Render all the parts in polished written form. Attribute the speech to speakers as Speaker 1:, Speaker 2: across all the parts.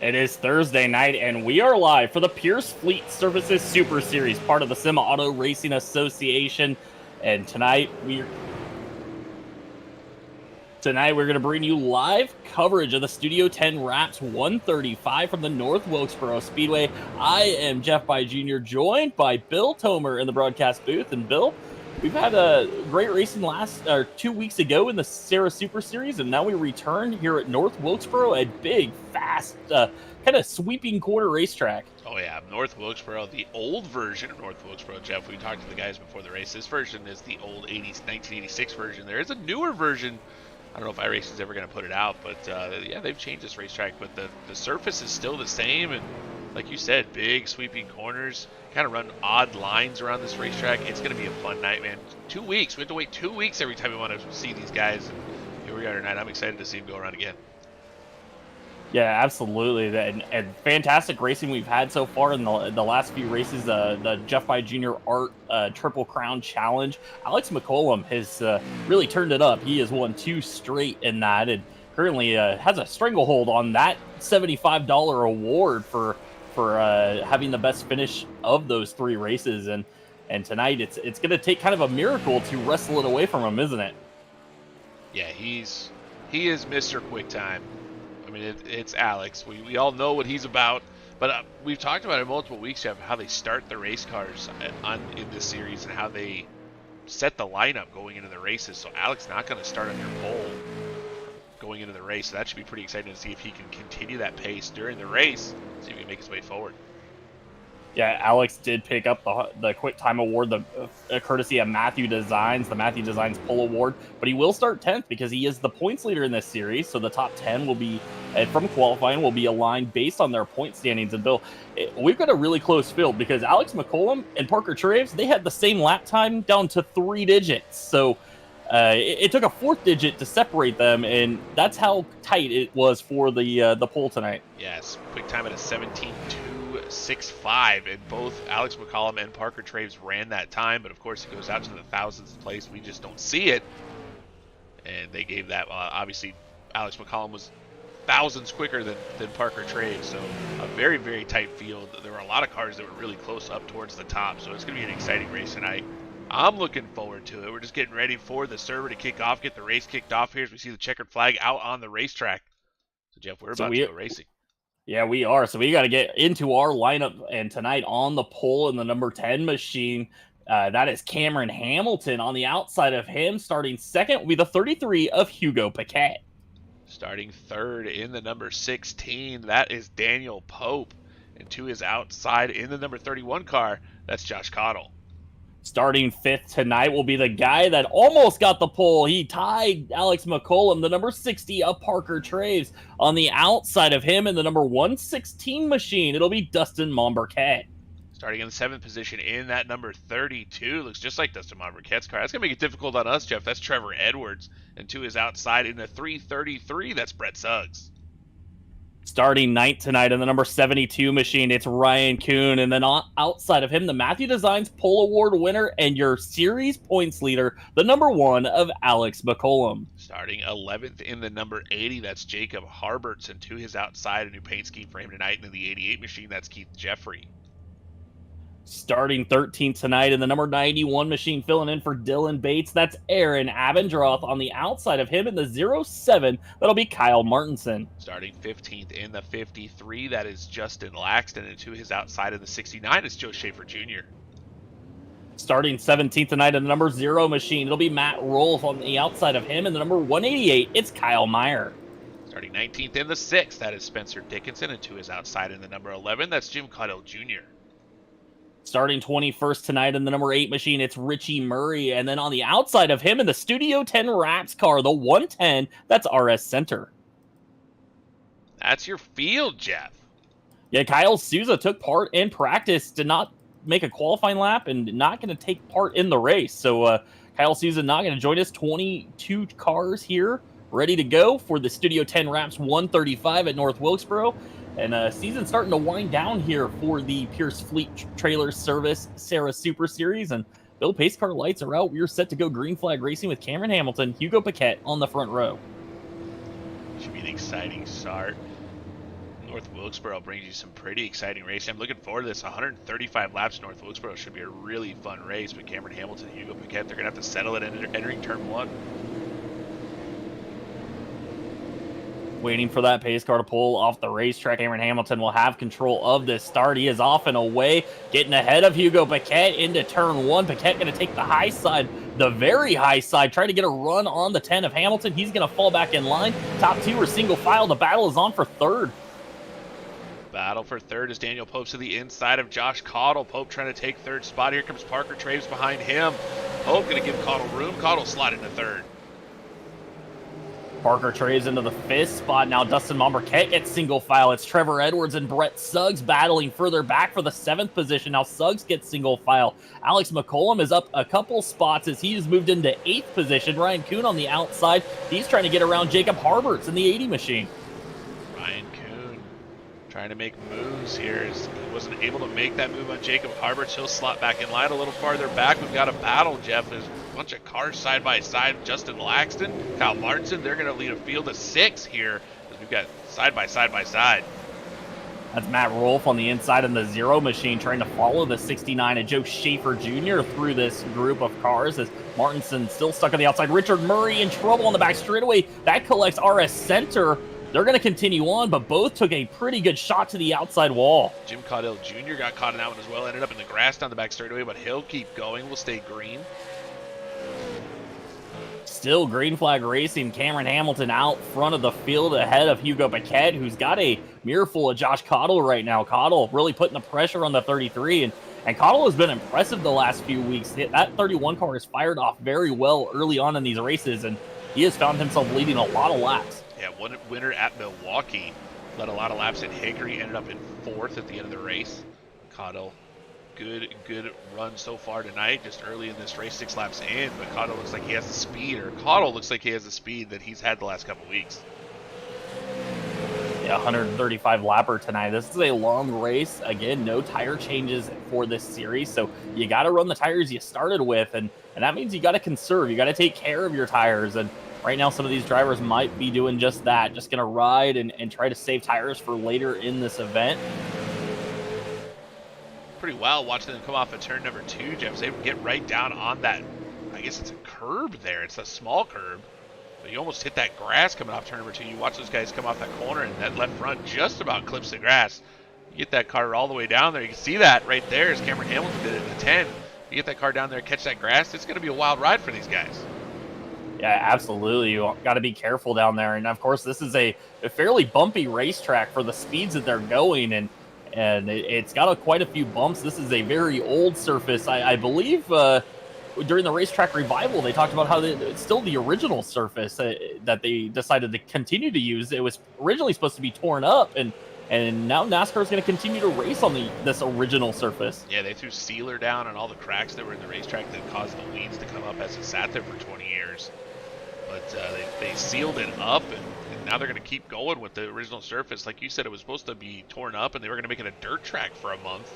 Speaker 1: It is Thursday night, and we are live for the Pierce Fleet Services Super Series, part of the Sim Auto Racing Association. And tonight we're going to bring you live coverage of the Studio 10 Wraps 135 from the North Wilkesboro Speedway. I am Jeff By Jr., joined by Bill Tomer in the broadcast booth. And Bill, we've had a great racing 2 weeks ago in the Sarah Super Series, and now we return here at North Wilkesboro, a big, fast, kind of sweeping corner racetrack.
Speaker 2: Oh yeah, North Wilkesboro, the old version of North Wilkesboro, Jeff. We talked to the guys before the race. This version is the old 1986 version. There is a newer version. I don't know if iRacing is ever going to put it out, but yeah, they've changed this racetrack. But the surface is still the same, and like you said, big sweeping corners. Kind of run odd lines around this racetrack. It's going to be a fun night, man. 2 weeks. We have to wait 2 weeks every time we want to see these guys. And here we are tonight. I'm excited to see them go around again.
Speaker 1: Yeah, absolutely. And fantastic racing we've had so far in the last few races. The Jeff By Jr. Art Triple Crown Challenge. Alex McCollum has really turned it up. He has won 2 straight in that, and currently has a stranglehold on that $75 award for having the best finish of those 3 races. And tonight it's going to take kind of a miracle to wrestle it away from him, isn't it?
Speaker 2: Yeah, he is Mr. Quick Time. I mean, it's Alex. We all know what he's about, but we've talked about it multiple weeks, Jeff, how they start the race cars in this series and how they set the lineup going into the races. So Alex not going to start on your pole going into the race. So that should be pretty exciting to see if he can continue that pace during the race, see if he can make his way forward.
Speaker 1: Yeah, Alex did pick up the Quick Time Award, the courtesy of Matthew Designs, the Matthew Designs Pole Award, but he will start 10th because he is the points leader in this series. So the top 10 will be, from qualifying, will be aligned based on their point standings. And Bill, we've got a really close field because Alex McCollum and Parker Traves, they had the same lap time down to 3 digits. So it took a 4th digit to separate them, and that's how tight it was for the pole tonight.
Speaker 2: Yes, quick time at a 17.265, and both Alex McCollum and Parker Traves ran that time, but of course it goes out to the thousands place. We just don't see it, and they gave that. Obviously, Alex McCollum was thousands quicker than Parker Traves, so a very, very tight field. There were a lot of cars that were really close up towards the top, so it's going to be an exciting race tonight. I'm looking forward to it. We're just getting ready for the server to kick off, get the race kicked off here as we see the checkered flag out on the racetrack. So, Jeff, we're about to go racing.
Speaker 1: Yeah, we are. So we got to get into our lineup. And tonight on the pole in the number 10 machine, that is Cameron Hamilton. On the outside of him, starting second, will be the 33 of Hugo Paquette.
Speaker 2: Starting third in the number 16, that is Daniel Pope. And to his outside in the number 31 car, that's Josh Cottle.
Speaker 1: Starting 5th tonight will be the guy that almost got the pole. He tied Alex McCollum, the number 60 of Parker Traves. On the outside of him in the number 116 machine, it'll be Dustin Monberquet.
Speaker 2: Starting in the 7th position in that number 32. Looks just like Dustin Monberquet's car. That's going to make it difficult on us, Jeff. That's Trevor Edwards. And to his outside in the 333, that's Brett Suggs.
Speaker 1: Starting 9th tonight in the number 72 machine, it's Ryan Kuhn. And then outside of him, the Matthew Designs Pole Award winner and your series points leader, the number 1 of Alex McCollum.
Speaker 2: Starting 11th in the number 80, that's Jacob Harberts. And to his outside, a new paint scheme for him tonight. And in the 88 machine, that's Keith Jeffrey.
Speaker 1: Starting 13th tonight in the number 91 machine, filling in for Dylan Bates, that's Aaron Abendroth. On the outside of him in the 07, that'll be Kyle Martinson.
Speaker 2: Starting 15th in the 53, that is Justin Laxton. And to his outside in the 69, it's Joe Schaefer Jr.
Speaker 1: Starting 17th tonight in the number 0 machine, it'll be Matt Rolfe. On the outside of him in the number 188, it's Kyle Meyer.
Speaker 2: Starting 19th in the 6th, that is Spencer Dickinson. And to his outside in the number 11, that's Jim Caudill Jr.
Speaker 1: Starting 21st tonight in the number 8 machine, it's Richie Murray. And then on the outside of him in the Studio 10 Wraps car, the 110, that's RS Center.
Speaker 2: That's your field, Jeff.
Speaker 1: Yeah, Kyle Souza took part in practice, did not make a qualifying lap, and not going to take part in the race. So Kyle Souza not going to join us. 22 cars here ready to go for the Studio 10 Wraps 135 at North Wilkesboro. And season starting to wind down here for the Pierce Fleet Trailer Service Sarah Super Series. And Bill, pace car lights are out. We're set to go green flag racing with Cameron Hamilton, Hugo Paquette on the front row.
Speaker 2: Should be an exciting start. North Wilkesboro brings you some pretty exciting racing. I'm looking forward to this. 135 laps North Wilkesboro should be a really fun race. But Cameron Hamilton and Hugo Piquet, they're going to have to settle it entering turn 1.
Speaker 1: Waiting for that pace car to pull off the racetrack. Cameron Hamilton will have control of this start. He is off and away, getting ahead of Hugo Piquet into turn 1. Piquet going to take the high side, the very high side, trying to get a run on the 10 of Hamilton. He's going to fall back in line. Top 2 are single file. The battle is on for 3rd.
Speaker 2: Battle for 3rd as Daniel Pope's to the inside of Josh Caudill. Pope trying to take 3rd spot. Here comes Parker Traves behind him. Pope going to give Caudill room. Caudill slide into 3rd.
Speaker 1: Parker Traves into the 5th spot. Now Dustin Momberquette gets single file. It's Trevor Edwards and Brett Suggs battling further back for the 7th position. Now Suggs gets single file. Alex McCollum is up a couple spots as he's moved into 8th position. Ryan Kuhn on the outside. He's trying to get around Jacob Harberts in the 80 machine.
Speaker 2: Ryan Kuhn trying to make moves here. He wasn't able to make that move on Jacob Harberts. He'll slot back in line a little farther back. We've got a battle, Jeff. There's a bunch of cars side by side. Justin Laxton, Kyle Martinson, they're going to lead a field of 6 here as we've got side by side by side.
Speaker 1: That's Matt Rolfe on the inside in the 0 machine trying to follow the 69 of Joe Schaefer Jr. through this group of cars as Martinson still stuck on the outside. Richard Murray in trouble on the back straightaway. That collects RS Center. They're going to continue on, but both took a pretty good shot to the outside wall.
Speaker 2: Jim Caudill Jr. got caught in that one as well. Ended up in the grass down the back straightaway, but he'll keep going. Will stay green.
Speaker 1: Still green flag racing. Cameron Hamilton out front of the field ahead of Hugo Piquet, who's got a mirror full of Josh Caudill right now. Caudill really putting the pressure on the 33, and Caudill has been impressive the last few weeks. That 31 car has fired off very well early on in these races, and he has found himself leading a lot of laps.
Speaker 2: Yeah, one winner at Milwaukee. Led a lot of laps at Hickory. Ended up in 4th at the end of the race. Caudill, good run so far tonight. Just early in this race, 6 laps in. But Caudill looks like he has the speed, or Caudill looks like he has the speed that he's had the last couple weeks.
Speaker 1: Yeah, 135 lapper tonight. This is a long race. Again, no tire changes for this series. So you got to run the tires you started with. And that means you got to conserve. You got to take care of your tires. And right now, some of these drivers might be doing just that, just going to ride and try to save tires for later in this event.
Speaker 2: Pretty wild watching them come off of turn number 2, Jeff. They get right down on that, I guess it's a curb there. It's a small curb, but you almost hit that grass coming off turn number 2. You watch those guys come off that corner, and that left front just about clips the grass. You get that car all the way down there. You can see that right there as Cameron Hamilton did it in the 10. You get that car down there, catch that grass, it's going to be a wild ride for these guys.
Speaker 1: Yeah, absolutely. You got to be careful down there. And, of course, this is a fairly bumpy racetrack for the speeds that they're going, and it's got quite a few bumps. This is a very old surface. I believe during the racetrack revival, they talked about how it's still the original surface that they decided to continue to use. It was originally supposed to be torn up, and now NASCAR is going to continue to race on this original surface.
Speaker 2: Yeah, they threw sealer down on all the cracks that were in the racetrack that caused the weeds to come up as it sat there for 20 years. But they sealed it up, and now they're going to keep going with the original surface. Like you said, it was supposed to be torn up, and they were going to make it a dirt track for a month.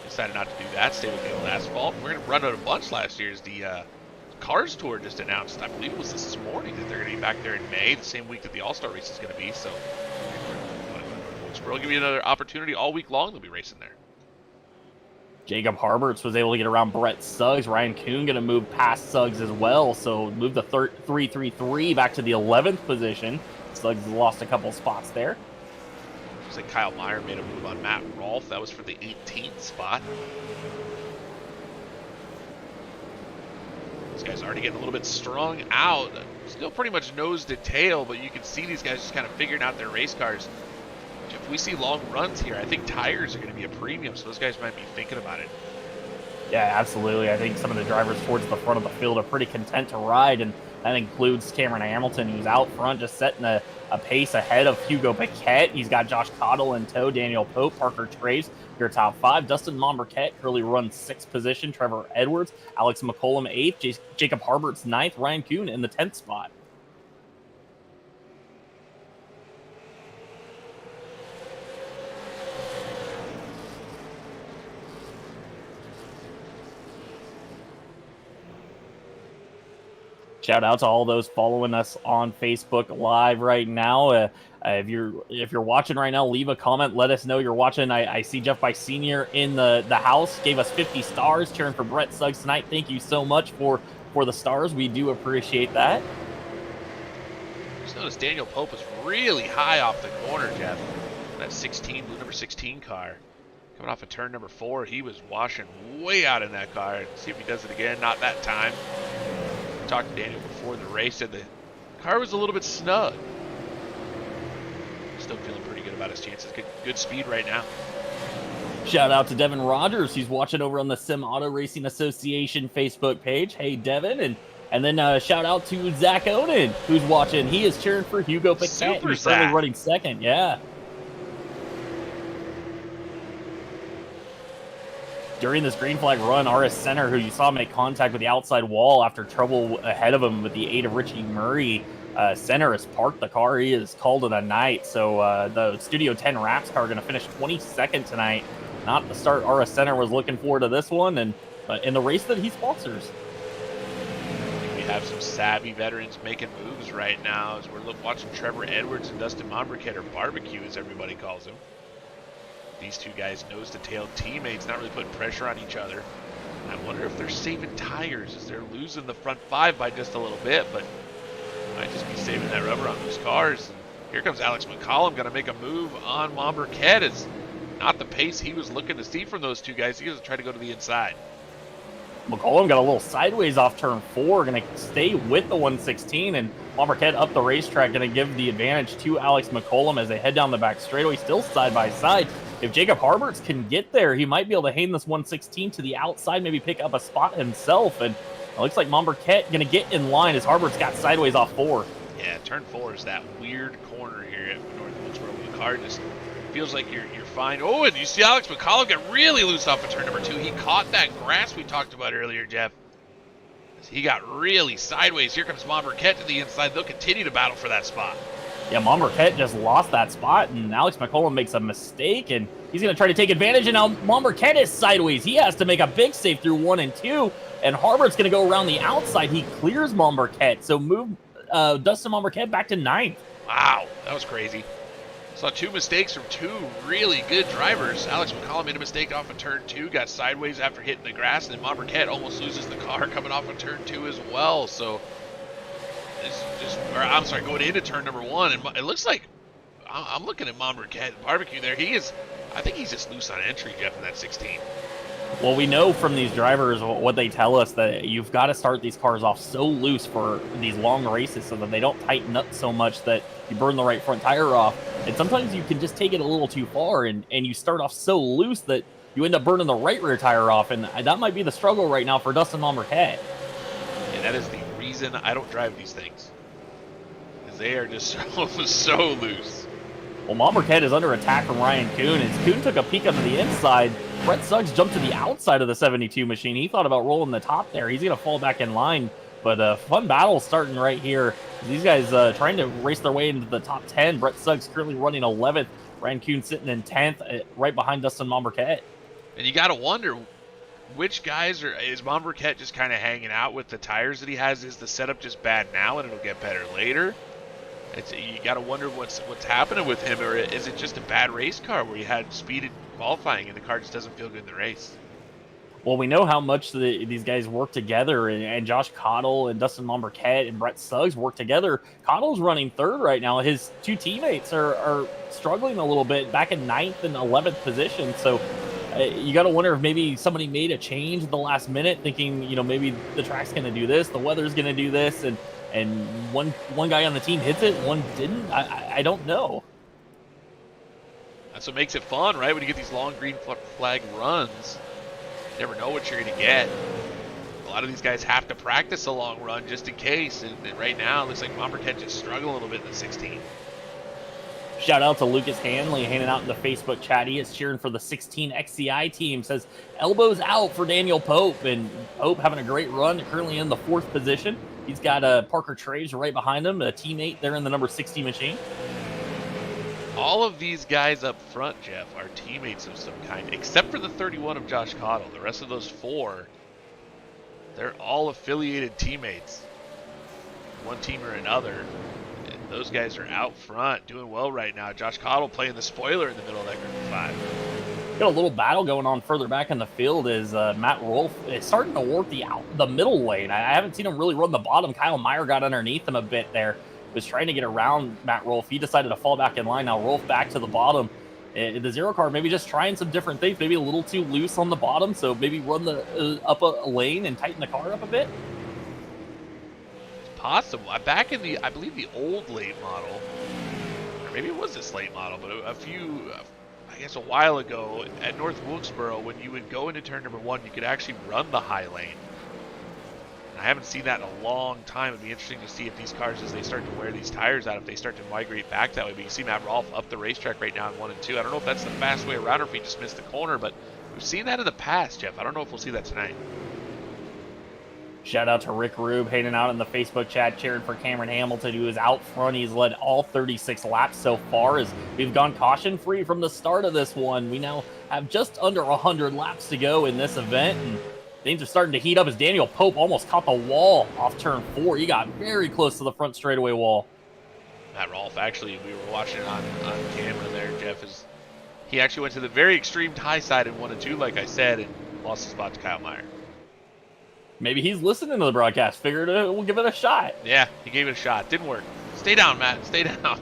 Speaker 2: They decided not to do that, stay with the old asphalt. We're going to run out a bunch last year as the Cars Tour just announced, I believe it was this morning, that they're going to be back there in May, the same week that the All-Star race is going to be. So we'll give you another opportunity all week long. They'll be racing there.
Speaker 1: Jacob Harberts was able to get around Brett Suggs. Ryan Kuhn going to move past Suggs as well. So move the 3-3-3 back to the 11th position. Suggs lost a couple spots there.
Speaker 2: Looks like Kyle Meyer made a move on Matt Rolfe. That was for the 18th spot. These guys already getting a little bit strung out. Still pretty much nose to tail, but you can see these guys just kind of figuring out their race cars. If we see long runs here, I think tires are going to be a premium, so those guys might be thinking about it.
Speaker 1: Yeah, absolutely. I think some of the drivers towards the front of the field are pretty content to ride, and that includes Cameron Hamilton, who's out front just setting a pace ahead of Hugo Piquet. He's got Josh Caudill in tow, Daniel Pope, Parker Traves, your top 5. Dustin Momberquette currently runs 6th position, Trevor Edwards, Alex McCollum 8th, Jacob Harberts 9th, Ryan Kuhn in the 10th spot. Shout out to all those following us on Facebook Live right now. If you're watching right now, leave a comment. Let us know you're watching. I see Jeff by Senior in the house gave us 50 stars, cheering for Brett Suggs tonight. Thank you so much for the stars. We do appreciate that.
Speaker 2: Just noticed Daniel Pope was really high off the corner, Jeff. That 16, blue number 16 car. Coming off of turn number 4, he was washing way out in that car. See if he does it again. Not that time. Talked to Daniel before the race, said the car was a little bit snug. Still feeling pretty good about his chances. Good speed right now.
Speaker 1: Shout out to Devin Rogers, who's watching over on the Sim Auto Racing Association Facebook page. Hey, Devin, and then shout out to Zach Oden, who's watching. He is cheering for Hugo Piquet, who's currently running second. Yeah. During this green flag run, RS Center, who you saw make contact with the outside wall after trouble ahead of him with the aid of Richie Murray, Center has parked the car. He has called it a night. So the Studio 10 Raps car going to finish 22nd tonight. Not the start RS Center was looking forward to this one, and in the race that he sponsors.
Speaker 2: I think we have some savvy veterans making moves right now as we're watching Trevor Edwards and Dustin Mombriket, or Barbecue as everybody calls him. These two guys nose-to-tail teammates, not really putting pressure on each other. I wonder if they're saving tires as they're losing the front 5 by just a little bit, but might just be saving that rubber on those cars. And here comes Alex McCollum, going to make a move on Mombriket. It's not the pace he was looking to see from those two guys. He was trying to go to the inside.
Speaker 1: McCollum got a little sideways off turn 4, going to stay with the 116, and Mombriket up the racetrack, going to give the advantage to Alex McCollum as they head down the back straightaway, still side by side. If Jacob Harberts can get there, he might be able to hang this 116 to the outside, maybe pick up a spot himself. And it looks like Mombriket going to get in line as Harberts got sideways off 4.
Speaker 2: Yeah, turn 4 is that weird corner here at North Wilkesboro. The car just feels like you're fine. Oh, and you see Alex McCollum get really loose off of turn number 2. He caught that grass we talked about earlier, Jeff. He got really sideways. Here comes Mombriket to the inside. They'll continue to battle for that spot.
Speaker 1: Yeah, Mombriket just lost that spot, and Alex McCollum makes a mistake, and he's going to try to take advantage, and now Mombriket is sideways. He has to make a big save through 1 and 2, and Harbert's going to go around the outside. He clears Mombriket, so move Dustin Mombriket back to 9th.
Speaker 2: Wow, that was crazy. Saw 2 mistakes from 2 really good drivers. Alex McCollum made a mistake off of turn 2, got sideways after hitting the grass, and then Mombriket almost loses the car coming off of turn 2 as well, so... going into turn number 1, and it looks like I'm looking at Mombriket Barbecue there. I think he's just loose on entry, Jeff, in that 16.
Speaker 1: Well, we know from these drivers what they tell us, that you've got to start these cars off so loose for these long races so that they don't tighten up so much that you burn the right front tire off. And sometimes you can just take it a little too far, and you start off so loose that you end up burning the right rear tire off, and that might be the struggle right now for Dustin Mombriket.
Speaker 2: And that is the reason I don't drive these things. They are just so loose.
Speaker 1: Well, Mombriket is under attack from Ryan Kuhn, as Kuhn took a peek onto the inside. Brett Suggs jumped to the outside of the 72 machine. He thought about rolling the top there. He's going to fall back in line, but a fun battle starting right here. These guys trying to race their way into the top 10. Brett Suggs currently running 11th. Ryan Kuhn sitting in 10th, right behind Dustin Mombriket.
Speaker 2: And you got to wonder, which guys is Mombriket just kind of hanging out with the tires that he has? Is the setup just bad now and it'll get better later? You got to wonder what's happening with him, or is it just a bad race car where he had speed in qualifying and the car just doesn't feel good in the race?
Speaker 1: Well, we know how much these guys work together, and Josh Cottle and Dustin Mombriket and Brett Suggs work together. Cottle's running 3rd right now. His 2 teammates are struggling a little bit, back in 9th and 11th position. So you got to wonder if maybe somebody made a change at the last minute, thinking, maybe the track's going to do this, the weather's going to do this, and one guy on the team hits it, one didn't. I don't know.
Speaker 2: That's what makes it fun, right? When you get these long green flag runs, you never know what you're going to get. A lot of these guys have to practice a long run just in case, and right now it looks like Mombriket just struggling a little bit in the 16.
Speaker 1: Shout out to Lucas Hanley hanging out in the Facebook chat. He is cheering for the 16 XCI team. Says elbows out for Daniel Pope, and Pope having a great run, currently in the 4th position. He's got Parker Traves right behind him, a teammate there in the number 60 machine.
Speaker 2: All of these guys up front, Jeff, are teammates of some kind, except for the 31 of Josh Cottle. The rest of those 4, they're all affiliated teammates. one team or another. And those guys are out front, doing well right now. Josh Cottle playing the spoiler in the middle of that group of 5.
Speaker 1: Got a little battle going on further back in the field as Matt Rolfe is starting to work the middle lane. I haven't seen him really run the bottom. Kyle Meyer got underneath him a bit there. Was trying to get around Matt Rolfe. He decided to fall back in line. Now Rolfe back to the bottom. The zero car maybe just trying some different things. Maybe a little too loose on the bottom. So maybe run the up a lane and tighten the car up a bit.
Speaker 2: It's possible. Back in I believe the old late model, or maybe it was this late model, but I guess a while ago at North Wilkesboro, when you would go into turn number 1, you could actually run the high lane. And I haven't seen that in a long time. It'd be interesting to see if these cars, as they start to wear these tires out, if they start to migrate back that way. But you see Matt Rolfe up the racetrack right now in 1 and 2. I don't know if that's the fast way around or if he just missed the corner, but we've seen that in the past, Jeff. I don't know if we'll see that tonight.
Speaker 1: Shout out to Rick Rube hanging out in the Facebook chat, cheering for Cameron Hamilton, who is out front. He's led all 36 laps so far as we've gone caution-free from the start of this one. We now have just under 100 laps to go in this event, and things are starting to heat up as Daniel Pope almost caught the wall off turn 4. He got very close to the front straightaway wall.
Speaker 2: Matt Rolfe, actually, we were watching it on camera there, Jeff, he actually went to the very extreme high side in 1 and 2, like I said, and lost his spot to Kyle Meyer.
Speaker 1: Maybe he's listening to the broadcast. Figured we'll give it a shot.
Speaker 2: Yeah, he gave it a shot. Didn't work. Stay down, Matt. Stay down.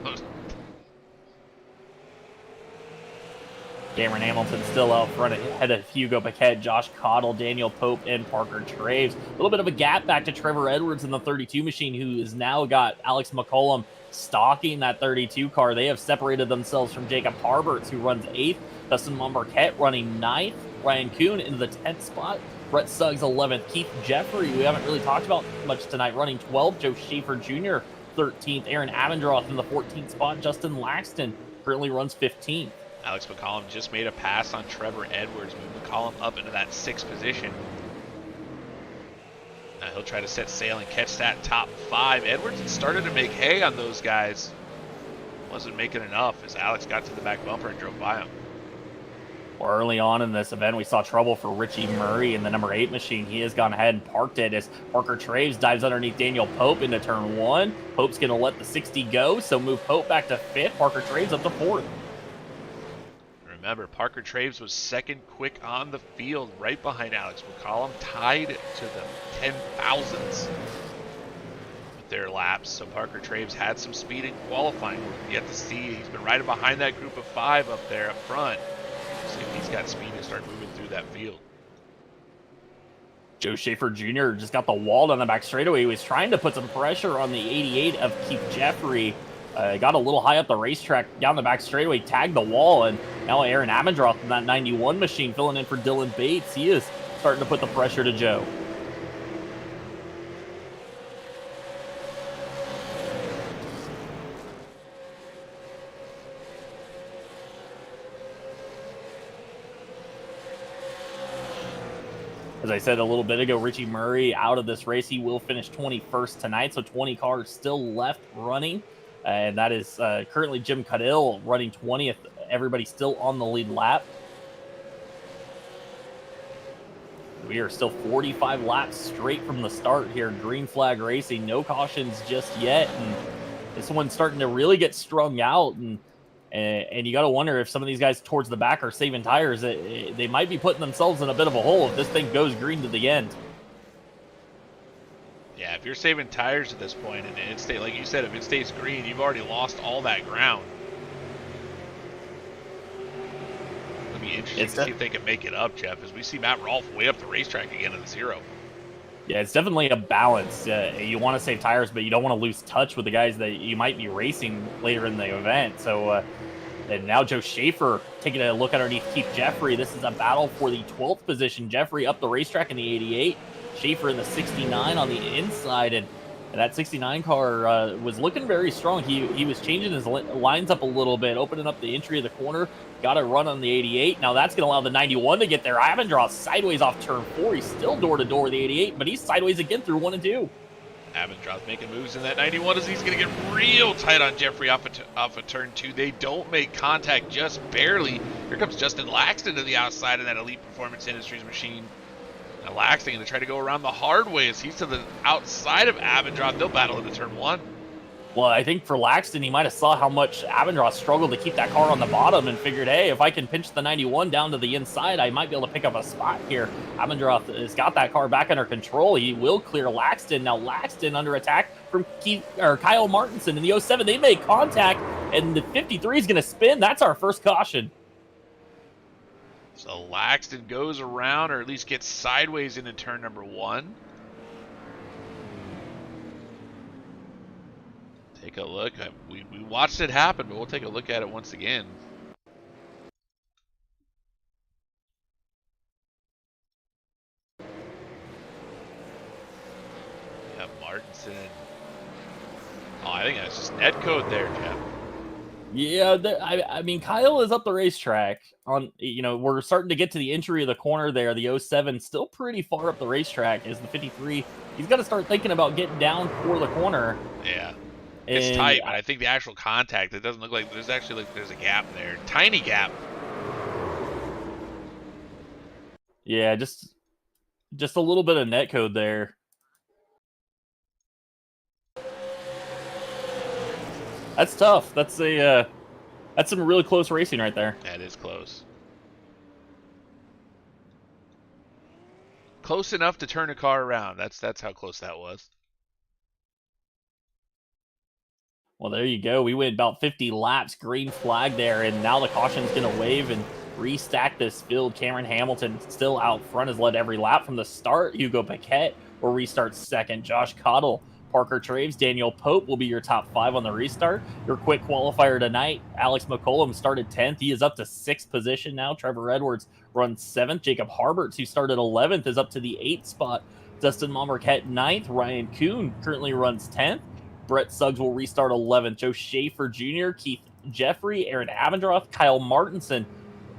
Speaker 1: Cameron Hamilton still out front ahead of Hugo Paquette, Josh Cottle, Daniel Pope, and Parker Traves. A little bit of a gap back to Trevor Edwards in the 32 machine, who has now got Alex McCollum stalking that 32 car. They have separated themselves from Jacob Harberts, who runs 8th. Dustin Monbarquette running 9th. Ryan Kuhn into the 10th spot. Brett Suggs 11th. Keith Jeffrey, we haven't really talked about much tonight, running 12th. Joe Schaefer Jr. 13th. Aaron Abendroth in the 14th spot. Justin Laxton currently runs 15th.
Speaker 2: Alex McCollum just made a pass on Trevor Edwards, moving McCollum up into that 6th position. Now he'll try to set sail and catch that top 5. Edwards had started to make hay on those guys. Wasn't making enough as Alex got to the back bumper and drove by him.
Speaker 1: Well, early on in this event, we saw trouble for Richie Murray in the number 8 machine. He has gone ahead and parked it as Parker Traves dives underneath Daniel Pope into turn 1. Pope's going to let the 60 go, so move Pope back to 5th. Parker Traves up to 4th.
Speaker 2: Remember, Parker Traves was 2nd quick on the field, right behind Alex McCollum, tied to the 10,000s with their laps. So Parker Traves had some speed in qualifying. We're yet to see. He's been right behind that group of 5 up there up front. See if he's got speed to start moving through that field.
Speaker 1: Joe Schaefer Jr. just got the wall down the back straightaway. He was trying to put some pressure on the 88 of Keith Jeffrey. Got a little high up the racetrack, down the back straightaway, tagged the wall, and now Aaron Abendroth in that 91 machine filling in for Dylan Bates. He is starting to put the pressure to Joe. As I said a little bit ago, Richie Murray out of this race. He will finish 21st tonight, so 20 cars still left running. And that is currently Jim Cadill running 20th. Everybody still on the lead lap. We are still 45 laps straight from the start here. Green flag racing, no cautions just yet. And this one's starting to really get strung out. And you got to wonder if some of these guys towards the back are saving tires. They might be putting themselves in a bit of a hole if this thing goes green to the end.
Speaker 2: Yeah, if you're saving tires at this point, and it stay, like you said, if it stays green, you've already lost all that ground. It'll be interesting to see if they can make it up, Jeff, as we see Matt Rolfe way up the racetrack again in the 0.
Speaker 1: Yeah, it's definitely a balance. You want to save tires, but you don't want to lose touch with the guys that you might be racing later in the event. So, and now Joe Schaefer taking a look underneath Keith Jeffrey. This is a battle for the 12th position. Jeffrey up the racetrack in the 88. Schaefer in the 69 on the inside, and that 69 car was looking very strong. He was changing his lines up a little bit, opening up the entry of the corner, got a run on the 88. Now that's going to allow the 91 to get there. Abendroth sideways off turn 4. He's still door-to-door with the 88, but he's sideways again through 1 and 2.
Speaker 2: Abendroth making moves in that 91 as he's going to get real tight on Jeffrey off of turn 2. They don't make contact, just barely. Here comes Justin Laxton to the outside of that Elite Performance Industries machine. Now Laxton going to try to go around the hard way as he's to the outside of Avondroth. They'll battle into turn 1.
Speaker 1: Well, I think for Laxton, he might have saw how much Avondroth struggled to keep that car on the bottom and figured, hey, if I can pinch the 91 down to the inside, I might be able to pick up a spot here. Avondroth has got that car back under control. He will clear Laxton. Now Laxton under attack from Kyle Martinson in the 07. They make contact, and the 53 is going to spin. That's our first caution.
Speaker 2: So Laxton goes around, or at least gets sideways into turn number 1. Take a look. We watched it happen, but we'll take a look at it once again. Yeah, Martinson. Oh, I think that's just net code there, Jeff.
Speaker 1: Yeah, I mean, Kyle is up the racetrack. We're starting to get to the entry of the corner there. The 07 still pretty far up the racetrack. Is the 53. He's got to start thinking about getting down for the corner.
Speaker 2: Yeah. It's tight, but I think the actual contact, it doesn't look like there's actually there's a gap there. Tiny gap.
Speaker 1: Yeah, just a little bit of net code there. That's tough. That's some really close racing right there.
Speaker 2: That is close. Close enough to turn a car around. That's how close that was.
Speaker 1: Well, there you go. We went about 50 laps, green flag there, and now the caution's going to wave and restack this field. Cameron Hamilton still out front, has led every lap from the start. Hugo Paquette will restart second. Josh Cottle, Parker Traves, Daniel Pope will be your top 5 on the restart. Your quick qualifier tonight, Alex McCollum started 10th. He is up to 6th position now. Trevor Edwards runs 7th. Jacob Harberts, who started 11th, is up to the 8th spot. Dustin Monmarquette 9th. Ryan Kuhn currently runs 10th. Brett Suggs will restart 11th. Joe Schaefer Jr., Keith Jeffrey, Aaron Avondroth, Kyle Martinson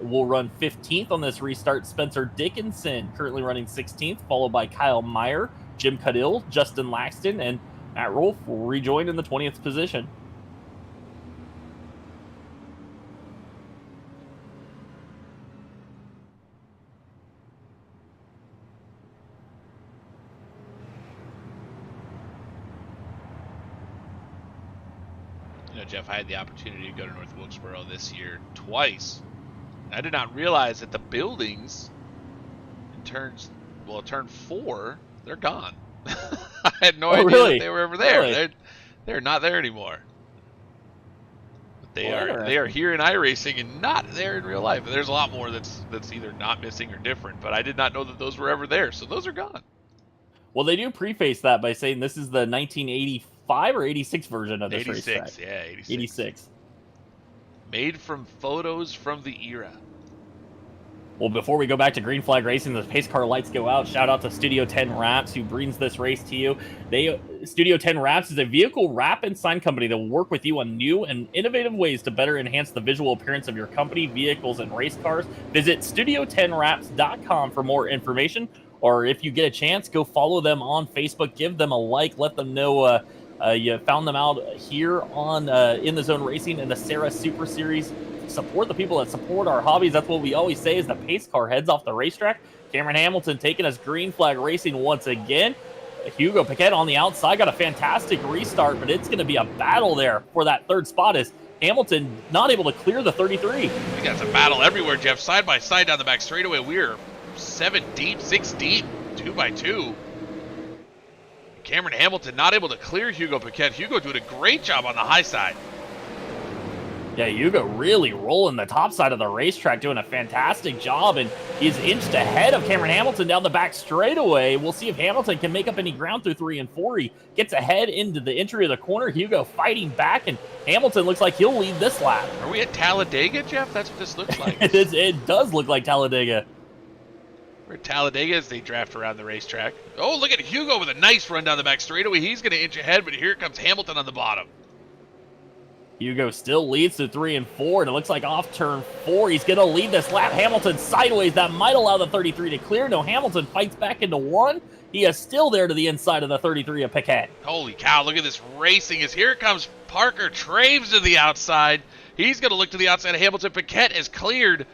Speaker 1: will run 15th on this restart. Spencer Dickinson currently running 16th, followed by Kyle Meyer, Jim Cadill, Justin Laxton, and Matt Rolfe will rejoin in the 20th position.
Speaker 2: You know, Jeff, I had the opportunity to go to North Wilkesboro this year twice. I did not realize that the buildings in turn 4, they're gone. I had no idea that they were ever there.
Speaker 1: Really?
Speaker 2: They're not there anymore. But they are here in iRacing and not there in real life. And there's a lot more that's either not missing or different, but I did not know that those were ever there. So those are gone.
Speaker 1: Well, they do preface that by saying this is the 1985 or 86 version of this racetrack.
Speaker 2: 86, yeah, 86.
Speaker 1: 86.
Speaker 2: Made from photos from the era.
Speaker 1: Well, before we go back to green flag racing, the pace car lights go out. Shout out to Studio10 Wraps, who brings this race to you. Studio10 Wraps is a vehicle wrap and sign company that will work with you on new and innovative ways to better enhance the visual appearance of your company, vehicles, and race cars. Visit Studio10Wraps.com for more information, or if you get a chance, go follow them on Facebook. Give them a like. Let them know you found them out here on In the Zone Racing and the Sarah Super Series. Support the people that support our hobbies. That's what we always say as the pace car heads off the racetrack. Cameron Hamilton taking us green flag racing once again. Hugo Paquette on the outside got a fantastic restart, but it's going to be a battle there for that third spot as Hamilton not able to clear the 33.
Speaker 2: We got some battle everywhere, Jeff. Side by side down the back straightaway. We're 7 deep, 6 deep, 2 by 2. Cameron Hamilton not able to clear Hugo Paquette. Hugo doing a great job on the high side.
Speaker 1: Yeah, Hugo really rolling the top side of the racetrack, doing a fantastic job, and he's inched ahead of Cameron Hamilton down the back straightaway. We'll see if Hamilton can make up any ground through 3 and 4. He gets ahead into the entry of the corner. Hugo fighting back, and Hamilton looks like he'll lead this lap.
Speaker 2: Are we at Talladega, Jeff? That's what this looks like.
Speaker 1: It does look like Talladega.
Speaker 2: We're at Talladega as they draft around the racetrack. Oh, look at Hugo with a nice run down the back straightaway. He's going to inch ahead, but here comes Hamilton on the bottom.
Speaker 1: Hugo still leads to 3 and 4, and it looks like off turn 4, he's going to lead this lap. Hamilton sideways. That might allow the 33 to clear. No, Hamilton fights back into 1. He is still there to the inside of the 33 of Paquette.
Speaker 2: Holy cow, look at this racing as here comes Parker Traves to the outside. He's going to look to the outside. Hamilton Paquette is cleared.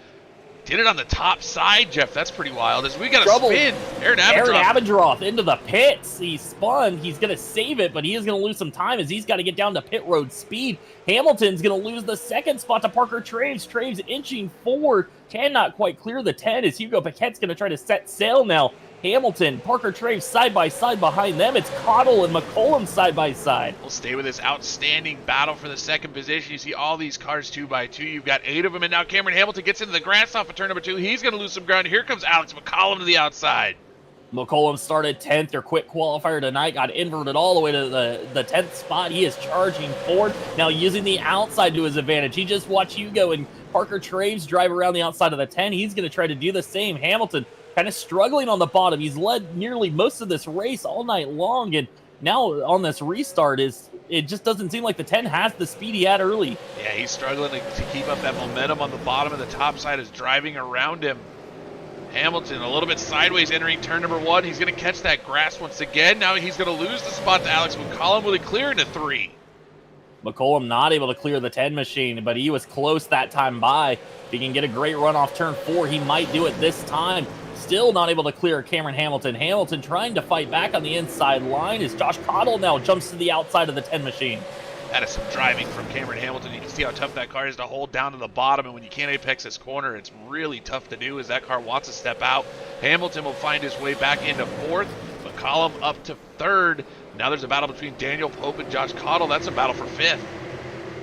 Speaker 2: Did it on the top side, Jeff. That's pretty wild. As we got a
Speaker 1: Trouble.
Speaker 2: spin. Aaron
Speaker 1: Aaron
Speaker 2: Abendroth.
Speaker 1: Abendroth into the pits. He spun. He's going to save it, but he is going to lose some time as he's got to get down to pit road speed. Hamilton's going to lose the second spot to Parker Traves. Traves inching forward. Cannot quite clear the 10 as Hugo Paquette's going to try to set sail now. Hamilton, Parker Traves side by side behind them. It's Cottle and McCollum side by side.
Speaker 2: We'll stay with this outstanding battle for the second position. You see all these cars 2x2. You've got 8 of them, and now Cameron Hamilton gets into the grass off of turn number 2. He's going to lose some ground. Here comes Alex McCollum to the outside.
Speaker 1: McCollum started 10th. Their quick qualifier tonight got inverted all the way to the 10th spot. He is charging forward, now using the outside to his advantage. He just watched Hugo and Parker Traves drive around the outside of the 10. He's going to try to do the same. Hamilton kind of struggling on the bottom. He's led nearly most of this race all night long, and now on this restart, it just doesn't seem like the 10 has the speed he had early.
Speaker 2: Yeah, he's struggling to keep up that momentum on the bottom, and the top side is driving around him. Hamilton a little bit sideways entering turn number 1. He's going to catch that grass once again. Now he's going to lose the spot to Alex McCollum. Will he clear into 3?
Speaker 1: McCollum not able to clear the 10 machine, but he was close that time by. If he can get a great run off turn 4, he might do it this time. Still not able to clear Cameron Hamilton. Hamilton trying to fight back on the inside line as Josh Cottle now jumps to the outside of the 10 machine.
Speaker 2: That is some driving from Cameron Hamilton. You can see how tough that car is to hold down to the bottom, and when you can't apex this corner, it's really tough to do as that car wants to step out. Hamilton will find his way back into 4th. McCollum up to 3rd. Now there's a battle between Daniel Pope and Josh Cottle. That's a battle for 5th.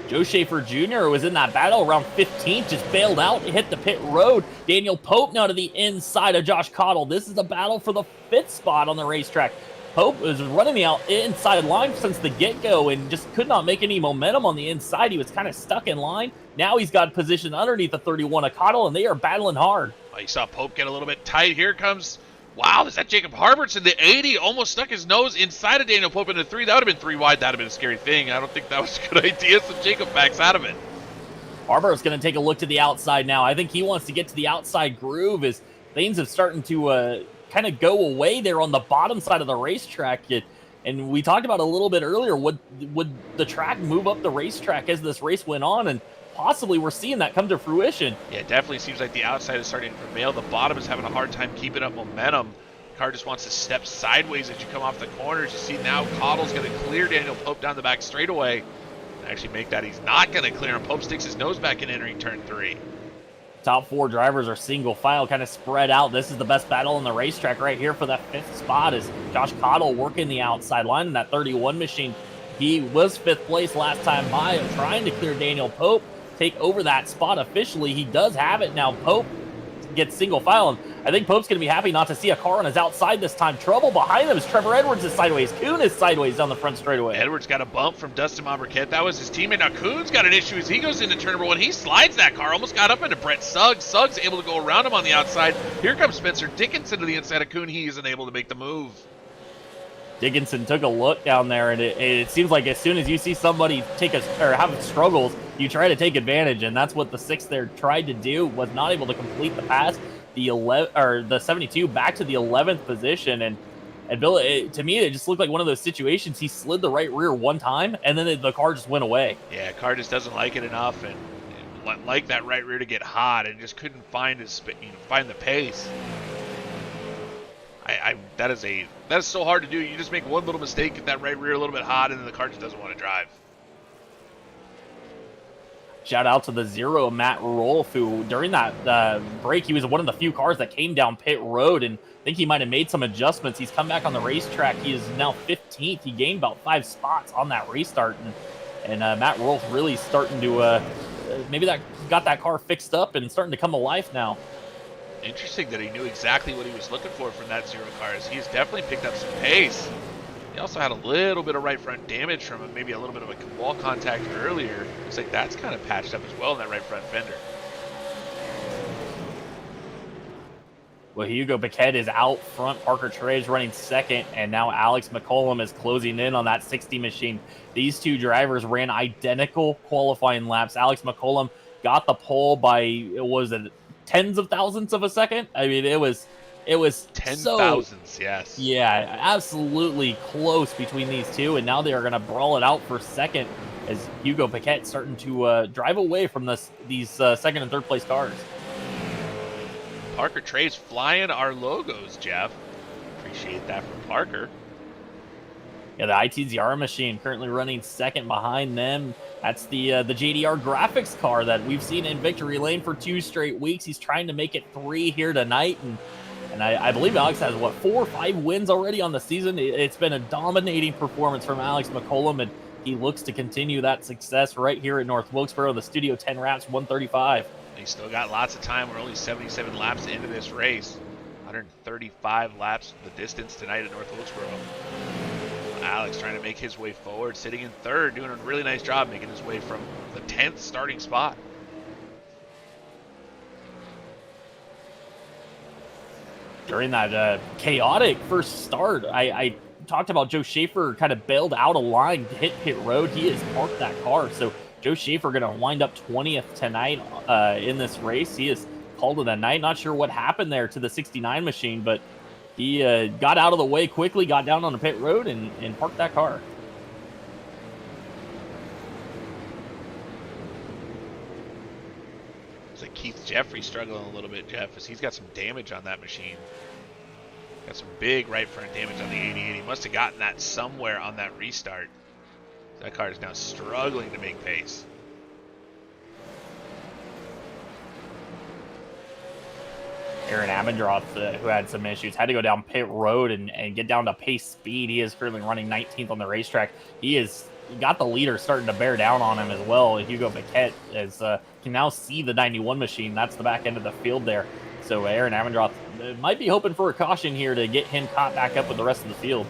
Speaker 1: Joe Schaefer Jr. was in that battle around 15th, just bailed out and hit the pit road. Daniel Pope now to the inside of Josh Cottle. This is a battle for the 5th spot on the racetrack. Pope was running the inside line since the get-go and just could not make any momentum on the inside. He was kind of stuck in line. Now he's got position underneath the 31 of Cottle, and they are battling hard.
Speaker 2: You saw Pope get a little bit tight. Here comes, wow, is that Jacob Harbertson? The 80 almost stuck his nose inside of Daniel Pope into 3. That would have been 3 wide. That would have been a scary thing. I don't think that was a good idea, so Jacob backs out of it.
Speaker 1: Harbert's going to take a look to the outside now. I think he wants to get to the outside groove as things have started to kind of go away there on the bottom side of the racetrack. And we talked about a little bit earlier, would the track move up the racetrack as this race went on? And possibly we're seeing that come to fruition.
Speaker 2: Yeah, it definitely seems like the outside is starting to prevail. The bottom is having a hard time keeping up momentum. The car just wants to step sideways as you come off the corners. You see now Cottle's going to clear Daniel Pope down the back straightaway. Actually make that he's not going to clear him. Pope sticks his nose back in entering turn 3.
Speaker 1: Top 4 drivers are single file, kind of spread out. This is the best battle on the racetrack right here for that 5th spot is Josh Cottle working the outside line in that 31 machine. He was 5th place last time by, trying to clear Daniel Pope, take over that spot officially. He does have it now. Pope gets single file, and I think Pope's going to be happy not to see a car on his outside this time. Trouble behind them as Trevor Edwards is sideways. Kuhn is sideways down the front straightaway.
Speaker 2: Edwards got a bump from Dustin Marquette. That was his teammate. Now Kuhn's got an issue as he goes into turn number 1. He slides that car, almost got up into Brett Suggs. Suggs able to go around him on the outside. Here comes Spencer Dickinson to the inside of Kuhn. He isn't able to make the move.
Speaker 1: Dickinson took a look down there, and it seems like as soon as you see somebody have struggles, you try to take advantage, and that's what the 6 there tried to do. Was not able to complete the pass. The 72 back to the 11th position, and Bill, to me, it just looked like one of those situations. He slid the right rear one time, and then the car just went away.
Speaker 2: Yeah, car just doesn't like it enough, and like that right rear to get hot, and just couldn't find find the pace. That is so hard to do. You just make one little mistake, get that right rear a little bit hot, and then the car just doesn't want to drive.
Speaker 1: Shout out to the 0 Matt Rolfe, who during that break, he was one of the few cars that came down pit road, and I think he might have made some adjustments. He's come back on the racetrack. He is now 15th. He gained about 5 spots on that restart, and Matt Rolfe really starting to maybe that got that car fixed up and starting to come to life now.
Speaker 2: Interesting that he knew exactly what he was looking for from that 0 car. He's definitely picked up some pace. He also had a little bit of right front damage from him, maybe a little bit of a wall contact earlier. Looks like that's kind of patched up as well in that right front fender.
Speaker 1: Well, Hugo Paquette is out front. Parker Traves running 2nd, and now Alex McCollum is closing in on that 60 machine. These 2 drivers ran identical qualifying laps. Alex McCollum got the pole by, was it tens of thousandths of a second? I mean, it was
Speaker 2: 10,000ths, yes.
Speaker 1: Yeah, absolutely close between these 2, and now they are going to brawl it out for 2nd as Hugo Paquette starting to drive away from these 2nd and 3rd place cars.
Speaker 2: Parker Traves flying our logos, Jeff. Appreciate that from Parker.
Speaker 1: Yeah, the ITZR machine currently running second behind them. That's the JDR graphics car that we've seen in victory lane for 2 straight weeks. He's trying to make it 3 here tonight, and I believe Alex has, what, 4 or 5 wins already on the season. It's been a dominating performance from Alex McCollum, and he looks to continue that success right here at North Wilkesboro. The Studio 10 wraps 135.
Speaker 2: He's still got lots of time. We're only 77 laps into this race. 135 laps the distance tonight at North Wilkesboro. Alex trying to make his way forward, sitting in third, doing a really nice job making his way from the 10th starting spot.
Speaker 1: During that chaotic first start, I talked about Joe Schaefer kind of bailed out a line to hit pit road. He has parked that car, so Joe Schaefer going to wind up 20th tonight in this race. He is called it a night. Not sure what happened there to the 69 machine, but he got out of the way quickly, got down on the pit road, and parked that car.
Speaker 2: Looks like Keith Jeffrey struggling a little bit, Jeff, as he's got some damage on that machine. Got some big right front damage on the 88. He must have gotten that somewhere on that restart. That car is now struggling to make pace.
Speaker 1: Aaron Abendroth, who had some issues, had to go down pit road and get down to pace speed. He is currently running 19th on the racetrack. He has got the leader starting to bear down on him as well. Hugo Paquette can now see the 91 machine. That's the back end of the field there. So Aaron Abendroth might be hoping for a caution here to get him caught back up with the rest of the field.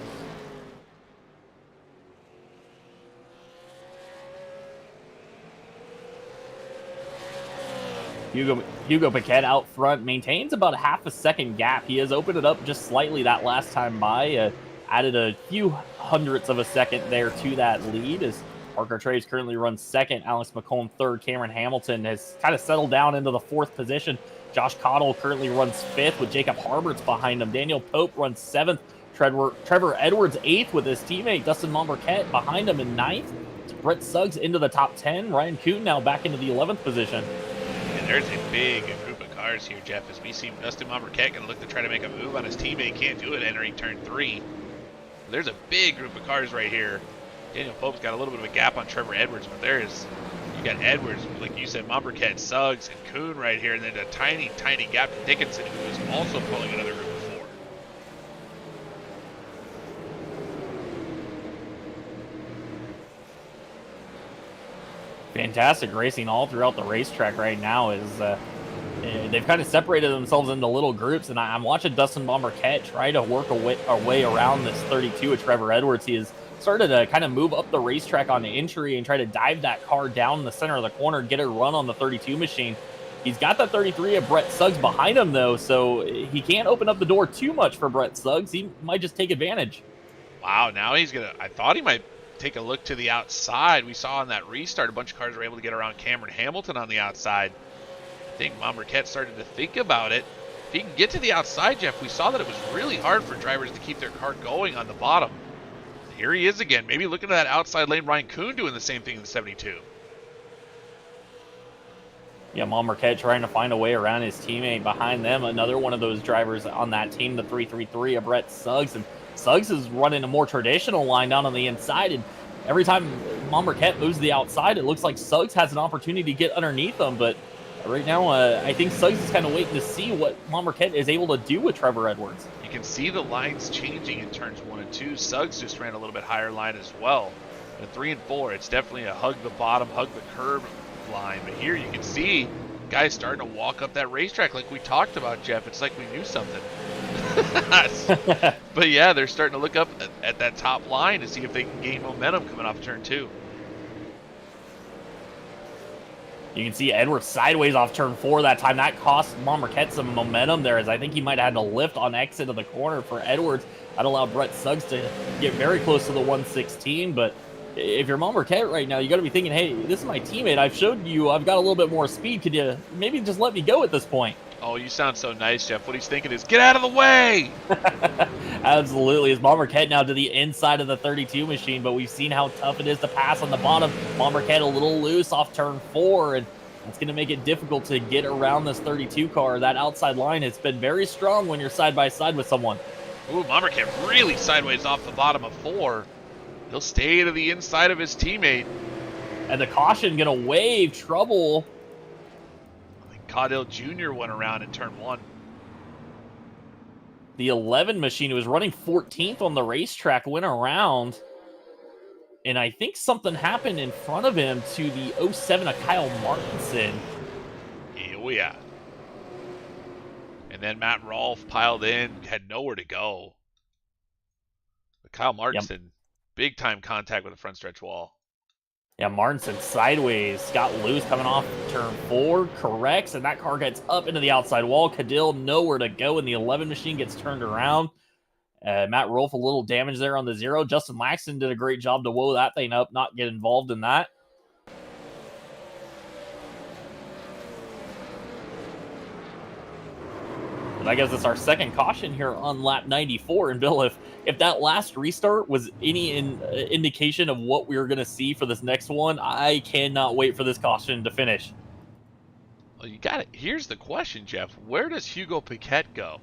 Speaker 1: Hugo Paquette out front maintains about a half a second gap. He has opened it up just slightly that last time by, added a few hundredths of a second there to that lead as Parker Traves currently runs second, Alex McCollum third, Cameron Hamilton has kind of settled down into the 4th position. Josh Cottle currently runs 5th with Jacob Harberts behind him. Daniel Pope runs 7th. Trevor Edwards 8th with his teammate Dustin Monberquette behind him in 9th. Brett Suggs into the top 10. Ryan Kuhn now back into the 11th position.
Speaker 2: And there's a big group of cars here, Jeff, as we see Dustin Monberquette going to look to try to make a move on his teammate. Can't do it entering turn 3. There's a big group of cars right here. Daniel Pope's got a little bit of a gap on Trevor Edwards, but you got Edwards, like you said, Monberquette, Suggs, and Kuhn right here, and then a tiny, tiny gap to Dickinson, who is also pulling another group of 4.
Speaker 1: Fantastic racing all throughout the racetrack right now. They've kind of separated themselves into little groups, and I'm watching Dustin Monberquette try to work a way around this 32 of Trevor Edwards. He has started to kind of move up the racetrack on the entry and try to dive that car down the center of the corner, get a run on the 32 machine. He's got that 33 of Brett Suggs behind him, though, so he can't open up the door too much for Brett Suggs. He might just take advantage.
Speaker 2: Wow, now he's going to... I thought he might take a look to the outside. We saw on that restart a bunch of cars were able to get around Cameron Hamilton on the outside. I think Monberquette started to think about it. If he can get to the outside, Jeff, we saw that it was really hard for drivers to keep their car going on the bottom. Here he is again, maybe looking at that outside lane. Ryan Kuhn doing the same thing in the 72.
Speaker 1: Yeah, Monberquette trying to find a way around his teammate behind them. Another one of those drivers on that team, the 333 of Brett Suggs. And Suggs is running a more traditional line down on the inside. And every time Monberquette moves to the outside, it looks like Suggs has an opportunity to get underneath him. But right now, I think Suggs is kind of waiting to see what Monberquette is able to do with Trevor Edwards.
Speaker 2: You can see the lines changing in turns 1 and 2. Suggs just ran a little bit higher line as well. In 3 and 4, it's definitely a hug the bottom, hug the curb line. But here you can see guys starting to walk up that racetrack like we talked about, Jeff. It's like we knew something. But yeah, they're starting to look up at that top line to see if they can gain momentum coming off turn 2.
Speaker 1: You can see Edwards sideways off turn 4 that time. That cost Monberquette some momentum there, as I think he might have had to lift on exit of the corner for Edwards. That allowed Brett Suggs to get very close to the 116. But if you're Monberquette right now, you got to be thinking, hey, this is my teammate. I've showed you I've got a little bit more speed. Could you maybe just let me go at this point?
Speaker 2: Oh, you sound so nice, Jeff. What he's thinking is, get out of the way!
Speaker 1: Absolutely. As Monberquette now to the inside of the 32 machine, but we've seen how tough it is to pass on the bottom. Monberquette a little loose off turn 4, and It's going to make it difficult to get around this 32 car. That outside line has been very strong when you're side by side with someone.
Speaker 2: Ooh, Mommerkamp really sideways off the bottom of 4. He'll stay to the inside of his teammate.
Speaker 1: And the caution going to wave trouble.
Speaker 2: I think Caudill Jr. went around in turn 1.
Speaker 1: The 11 machine, who was running 14th on the racetrack, went around. And I think something happened in front of him to the 07 of Kyle Martinson.
Speaker 2: Oh, yeah. And then Matt Rolfe piled in, had nowhere to go. But Kyle Martinson, big time contact with the front stretch wall.
Speaker 1: Yeah, Martinson sideways, got loose coming off turn 4, corrects, and that car gets up into the outside wall. Cadill nowhere to go, and the 11 machine gets turned around. Matt Rolfe a little damage there on the 0. Justin Laxton did a great job to woe that thing up, not get involved in that. But I guess it's our second caution here on lap 94. And Bill, if that last restart was any indication of what we were going to see for this next one, I cannot wait for this caution to finish.
Speaker 2: Well, you got it. Here's the question, Jeff. Where does Hugo Piquet go?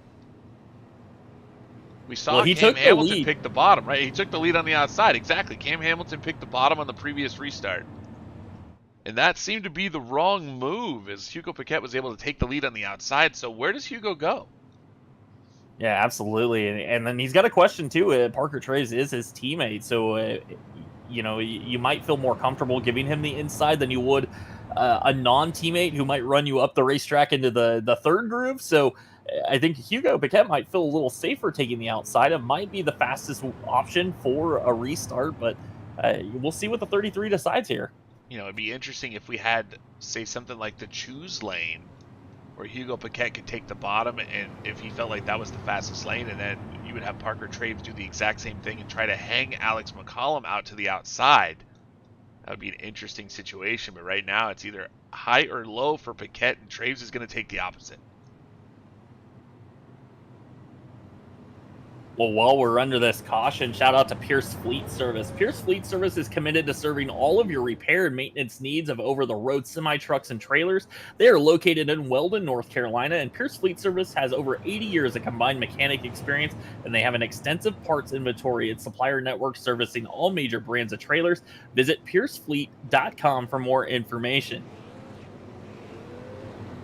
Speaker 2: We saw Cam Hamilton pick the bottom, right? He took the lead on the outside. Exactly. Cam Hamilton picked the bottom on the previous restart. And that seemed to be the wrong move, as Hugo Piquet was able to take the lead on the outside. So where does Hugo go?
Speaker 1: Yeah, absolutely. And then he's got a question, too. Parker Traves is his teammate. So, you know, you might feel more comfortable giving him the inside than you would a non-teammate who might run you up the racetrack into the third groove. So I think Hugo Piquet might feel a little safer taking the outside. It might be the fastest option for a restart, but we'll see what the 33 decides here.
Speaker 2: You know, it'd be interesting if we had, say, something like the choose lane, where Hugo Piquet could take the bottom, and if he felt like that was the fastest lane, and then you would have Parker Traves do the exact same thing and try to hang Alex McCollum out to the outside. That would be an interesting situation, but right now it's either high or low for Piquet, and Traves is going to take the opposite.
Speaker 1: Well, while we're under this caution, shout out to Pierce Fleet Service. Pierce Fleet Service is committed to serving all of your repair and maintenance needs of over-the-road semi-trucks and trailers. They are located in Weldon, North Carolina, and Pierce Fleet Service has over 80 years of combined mechanic experience, and they have an extensive parts inventory and supplier network servicing all major brands of trailers. Visit piercefleet.com for more information.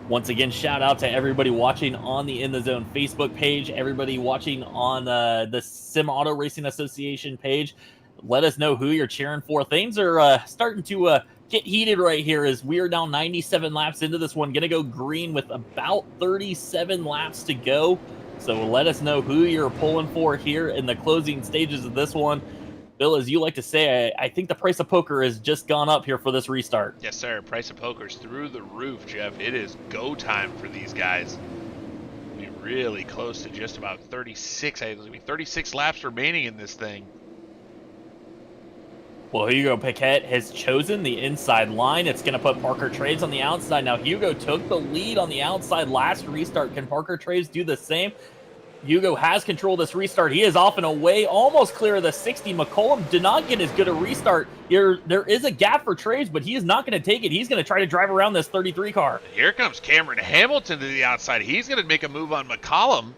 Speaker 1: Once again, shout out to everybody watching on the In the Zone Facebook page, everybody watching on the Sim Auto Racing Association page. Let us know who you're cheering for. Things are starting to get heated right here as we are now 97 laps into this one. Going to go green with about 37 laps to go. So let us know who you're pulling for here in the closing stages of this one. Bill, as you like to say, I think the price of poker has just gone up here for this restart.
Speaker 2: Yes, sir. Price of poker's through the roof, Jeff. It is go time for these guys. Be really close to just about 36. There's going to be 36 laps remaining in this thing.
Speaker 1: Well, Hugo Piquet has chosen the inside line. It's going to put Parker Traves on the outside. Now, Hugo took the lead on the outside last restart. Can Parker Traves do the same? Hugo has control of this restart. He is off and away, almost clear of the 60. McCollum did not get as good a restart. There is a gap for Traves, but he is not going to take it. He's going to try to drive around this 33 car.
Speaker 2: Here comes Cameron Hamilton to the outside. He's going to make a move on McCollum.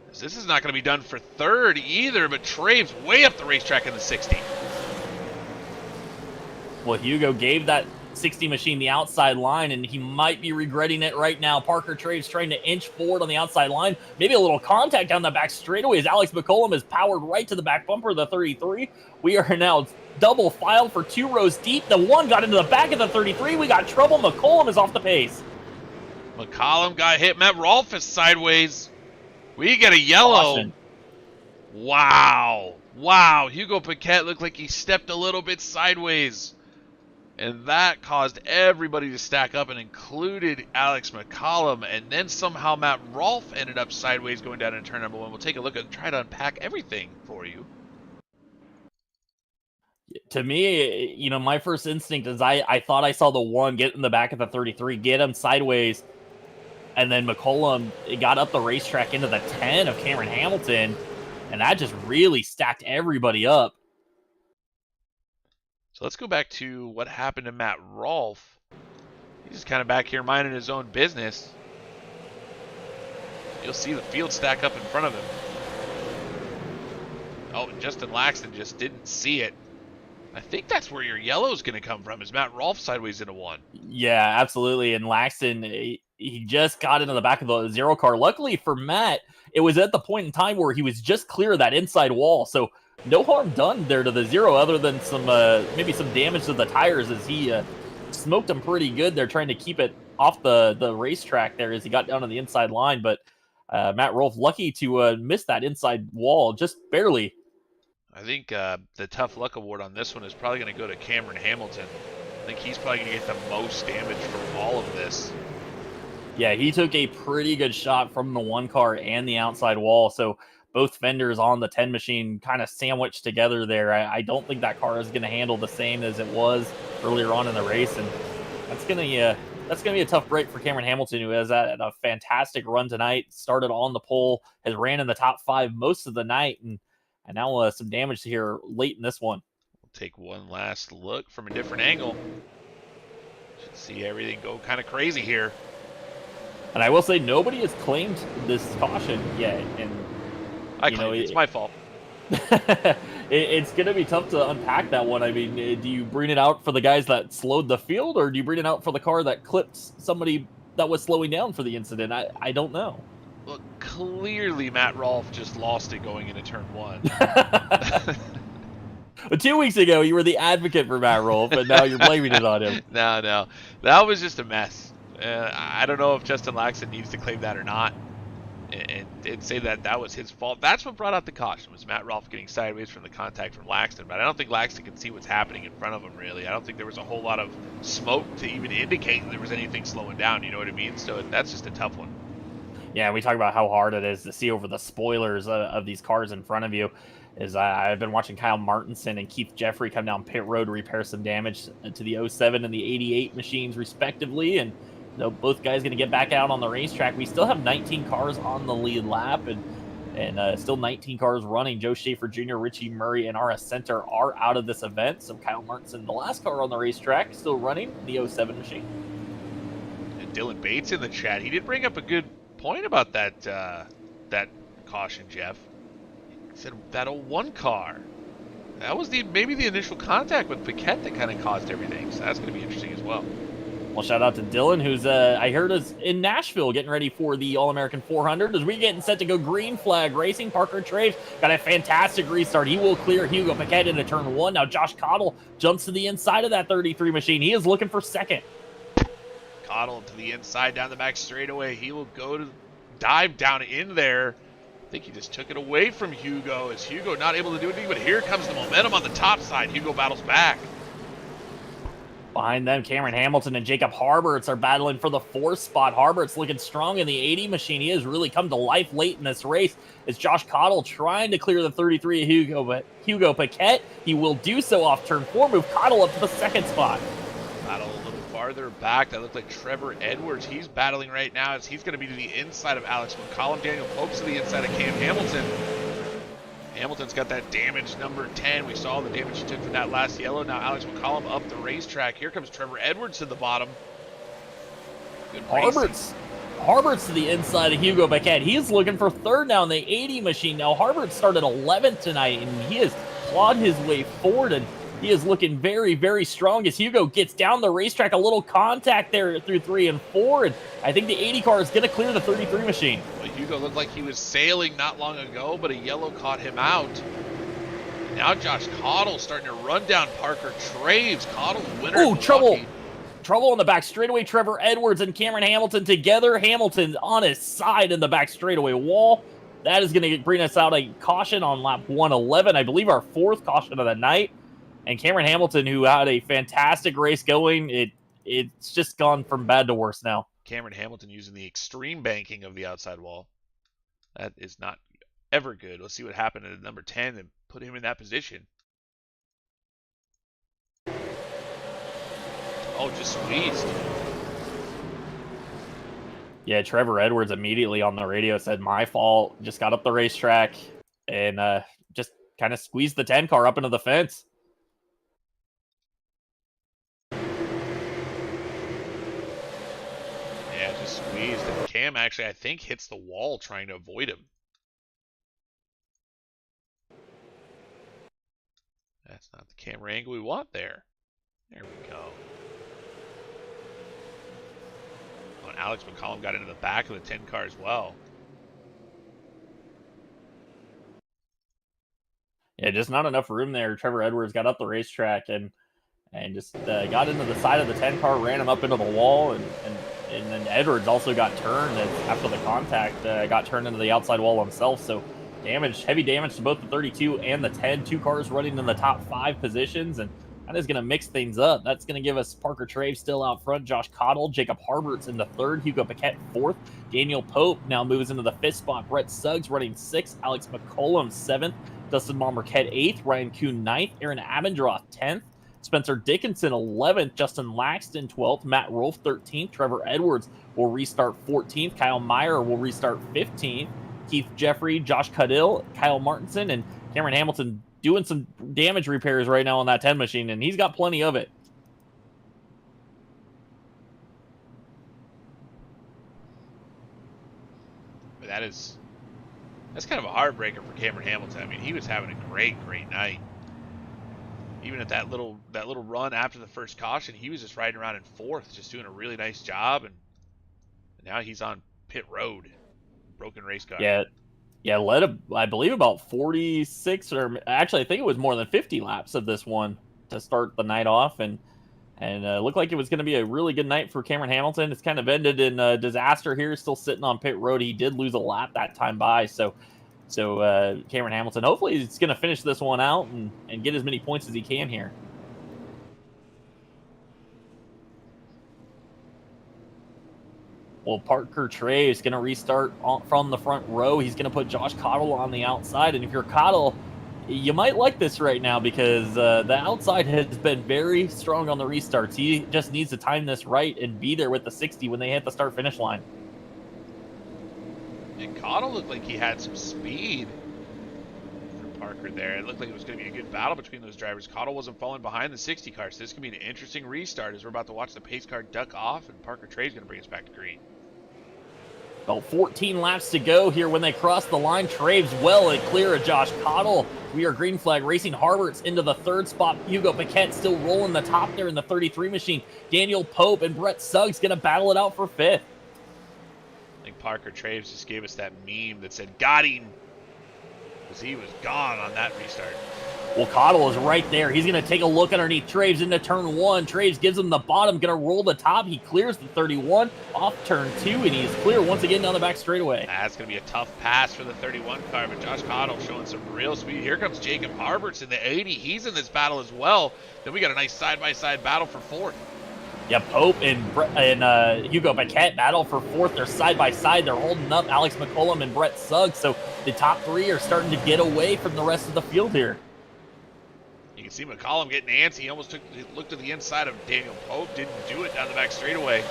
Speaker 2: This is not going to be done for third either, but Traves way up the racetrack in the 60.
Speaker 1: Well, Hugo gave that 60 machine the outside line, and he might be regretting it right now. Parker Traves trying to inch forward on the outside line. Maybe a little contact down the back straightaway as Alex McCollum is powered right to the back bumper of the 33. We are now double filed for 2 rows deep. The one got into the back of the 33. We got trouble. McCollum is off the pace.
Speaker 2: McCollum got hit. Matt Rolfe is sideways. We get a yellow.
Speaker 1: Caution.
Speaker 2: Wow. Wow. Hugo Piquet looked like he stepped a little bit sideways. And that caused everybody to stack up and included Alex McCollum. And then somehow Matt Rolfe ended up sideways going down in turn number 1. We'll take a look and try to unpack everything for you.
Speaker 1: To me, you know, my first instinct is I thought I saw the one get in the back of the 33, get him sideways. And then McCollum got up the racetrack into the 10 of Cameron Hamilton. And that just really stacked everybody up.
Speaker 2: So let's go back to what happened to Matt Rolfe. He's just kind of back here minding his own business. You'll see the field stack up in front of him. Oh, Justin Laxton just didn't see it. I think that's where your yellow's going to come from, is Matt Rolfe sideways into one.
Speaker 1: Yeah, absolutely. And Laxton, he just got into the back of the zero car. Luckily for Matt, it was at the point in time where he was just clear of that inside wall. So no harm done there to the zero, other than some maybe some damage to the tires as he smoked them pretty good. They're trying to keep it off the racetrack there as he got down to the inside line. But Matt Rolfe lucky to miss that inside wall just barely.
Speaker 2: I think the tough luck award on this one is probably going to go to Cameron Hamilton. I think he's probably going to get the most damage from all of this.
Speaker 1: Yeah, he took a pretty good shot from the one car and the outside wall. So both fenders on the 10 machine kind of sandwiched together there. I don't think that car is going to handle the same as it was earlier on in the race. And that's going to be a tough break for Cameron Hamilton, who has had a fantastic run tonight. Started on the pole, has ran in the top 5 most of the night, and now some damage here late in this one.
Speaker 2: We'll take one last look from a different angle. Should see everything go kind of crazy here.
Speaker 1: And I will say, nobody has claimed this caution yet. And
Speaker 2: it's my fault.
Speaker 1: It's going to be tough to unpack that one. I mean, do you bring it out for the guys that slowed the field, or do you bring it out for the car that clipped somebody that was slowing down for the incident? I don't know.
Speaker 2: Look, clearly Matt Rolfe just lost it going into turn 1.
Speaker 1: But 2 weeks ago, you were the advocate for Matt Rolfe, and now you're blaming it on him.
Speaker 2: No. That was just a mess. I don't know if Justin Laxton needs to claim that or not and say that was his fault. That's what brought out the caution, was Matt Rolfe getting sideways from the contact from Laxton. But I don't think Laxton can see what's happening in front of him, really. I don't think there was a whole lot of smoke to even indicate that there was anything slowing down, you know what I mean? So that's just a tough one.
Speaker 1: Yeah, we talk about how hard it is to see over the spoilers of these cars in front of you. I've been watching Kyle Martinson and Keith Jeffrey come down pit road to repair some damage to the 07 and the 88 machines, respectively. And both guys going to get back out on the racetrack. We still have 19 cars on the lead lap, and still 19 cars running. Joe Schaefer Jr., Richie Murray, and RS Center are out of this event. So Kyle Martinson, the last car on the racetrack, still running the 07 machine.
Speaker 2: And Dylan Bates in the chat, he did bring up a good point about that caution, Jeff. He said that 01 car, that was maybe the initial contact with Paquette that kind of caused everything. So that's going to be interesting as well.
Speaker 1: Well, shout out to Dylan, who's, I heard, is in Nashville getting ready for the All-American 400. As we getting set to go green flag racing, Parker Traves got a fantastic restart. He will clear Hugo Paquette into turn 1. Now Josh Cottle jumps to the inside of that 33 machine. He is looking for second.
Speaker 2: Cottle to the inside down the back straightaway. He will go to dive down in there. I think he just took it away from Hugo. Is Hugo not able to do anything? But here comes the momentum on the top side. Hugo battles back.
Speaker 1: Behind them, Cameron Hamilton and Jacob Harberts are battling for the 4th spot. Harberts looking strong in the 80 machine. He has really come to life late in this race. It's Josh Cottle trying to clear the 33 of Hugo Paquette. He will do so off turn 4. Move Cottle up to the 2nd spot.
Speaker 2: Battle a little farther back. That looked like Trevor Edwards. He's battling right now as he's going to be to the inside of Alex McCollum. Daniel Pope's to the inside of Cam Hamilton. Hamilton's got that damage number 10. We saw the damage he took from that last yellow. Now Alex McCollum up the racetrack. Here comes Trevor Edwards to the bottom. Good
Speaker 1: Harberts to the inside of Hugo Paquette. He is looking for 3rd now in the 80 machine. Now Harberts started 11th tonight, and he has clawed his way forward, and he is looking very, very strong as Hugo gets down the racetrack. A little contact there through 3 and 4, and I think the 80 car is going to clear the 33 machine.
Speaker 2: Well, Hugo looked like he was sailing not long ago, but a yellow caught him out. Now Josh Cottle starting to run down Parker Traves. Cottle, winner.
Speaker 1: Oh, trouble on the back straightaway. Trevor Edwards and Cameron Hamilton together. Hamilton on his side in the back straightaway wall. That is going to bring us out a caution on lap 111. I believe our 4th caution of the night. And Cameron Hamilton, who had a fantastic race going, it's just gone from bad to worse now.
Speaker 2: Cameron Hamilton using the extreme banking of the outside wall. That is not ever good. Let's see what happened at number 10 and put him in that position. Oh, just squeezed.
Speaker 1: Yeah, Trevor Edwards immediately on the radio said, my fault. Just got up the racetrack and just kind of squeezed the 10 car up into the fence.
Speaker 2: squeezed, and Cam actually, I think, hits the wall trying to avoid him. That's not the camera angle we want there. There we go. Oh, and Alex McCollum got into the back of the 10 car as well.
Speaker 1: Yeah, just not enough room there. Trevor Edwards got up the racetrack and just got into the side of the 10 car, ran him up into the wall, and then Edwards also got turned after the contact, got turned into the outside wall himself. So heavy damage to both the 32 and the 10. Two cars running in the top 5 positions, and that is going to mix things up. That's going to give us Parker Traves still out front, Josh Cottle, Jacob Harbert's in the 3rd, Hugo Paquette 4th, Daniel Pope now moves into the 5th spot, Brett Suggs running 6th, Alex McCollum 7th, Dustin Marquette 8th, Ryan Kuhn 9th, Aaron Abendroth 10th, Spencer Dickinson 11th, Justin Laxton 12th, Matt Rolfe 13th, Trevor Edwards will restart 14th, Kyle Meyer will restart 15th, Keith Jeffrey, Josh Cadill, Kyle Martinson, and Cameron Hamilton doing some damage repairs right now on that 10 machine, and he's got plenty of it.
Speaker 2: But that's kind of a heartbreaker for Cameron Hamilton. I mean, he was having a great night. Even at that little run after the first caution, he was just riding around in 4th, just doing a really nice job, and now he's on pit road. Broken race car.
Speaker 1: Yeah, led, I believe, about 46, or actually, I think it was more than 50 laps of this one to start the night off, and looked like it was going to be a really good night for Cameron Hamilton. It's kind of ended in a disaster here, still sitting on pit road. He did lose a lap that time by, so Cameron Hamilton, hopefully he's going to finish this one out and get as many points as he can here. Well, Parker Traves is going to restart from the front row. He's going to put Josh Cottle on the outside. And if you're Cottle, you might like this right now because the outside has been very strong on the restarts. He just needs to time this right and be there with the 60 when they hit the start-finish line.
Speaker 2: And Cottle looked like he had some speed for Parker there. It looked like it was going to be a good battle between those drivers. Cottle wasn't falling behind the 60 car, so this could be an interesting restart as we're about to watch the pace car duck off, and Parker Traves going to bring us back to green.
Speaker 1: About 14 laps to go here when they cross the line. Traves well and clear of Josh Cottle. We are green flag racing. Harbert's into the 3rd spot. Hugo Paquette still rolling the top there in the 33 machine. Daniel Pope and Brett Suggs going to battle it out for 5th.
Speaker 2: I think Parker Traves just gave us that meme that said, got him, because he was gone on that restart.
Speaker 1: Well, Cottle is right there. He's going to take a look underneath Traves into turn 1. Traves gives him the bottom, going to roll the top. He clears the 31 off turn 2, and he's clear once again down the back straightaway.
Speaker 2: That's going to be a tough pass for the 31 car, but Josh Cottle showing some real speed. Here comes Jacob Harberts in the 80. He's in this battle as well. Then we got a nice side-by-side battle for 4th.
Speaker 1: Yeah, Pope and Hugo Paquette battle for 4th. They're side by side. They're holding up Alex McCollum and Brett Suggs. So the top 3 are starting to get away from the rest of the field here.
Speaker 2: You can see McCollum getting antsy. He almost looked to the inside of Daniel Pope. Didn't do it down the back straightaway.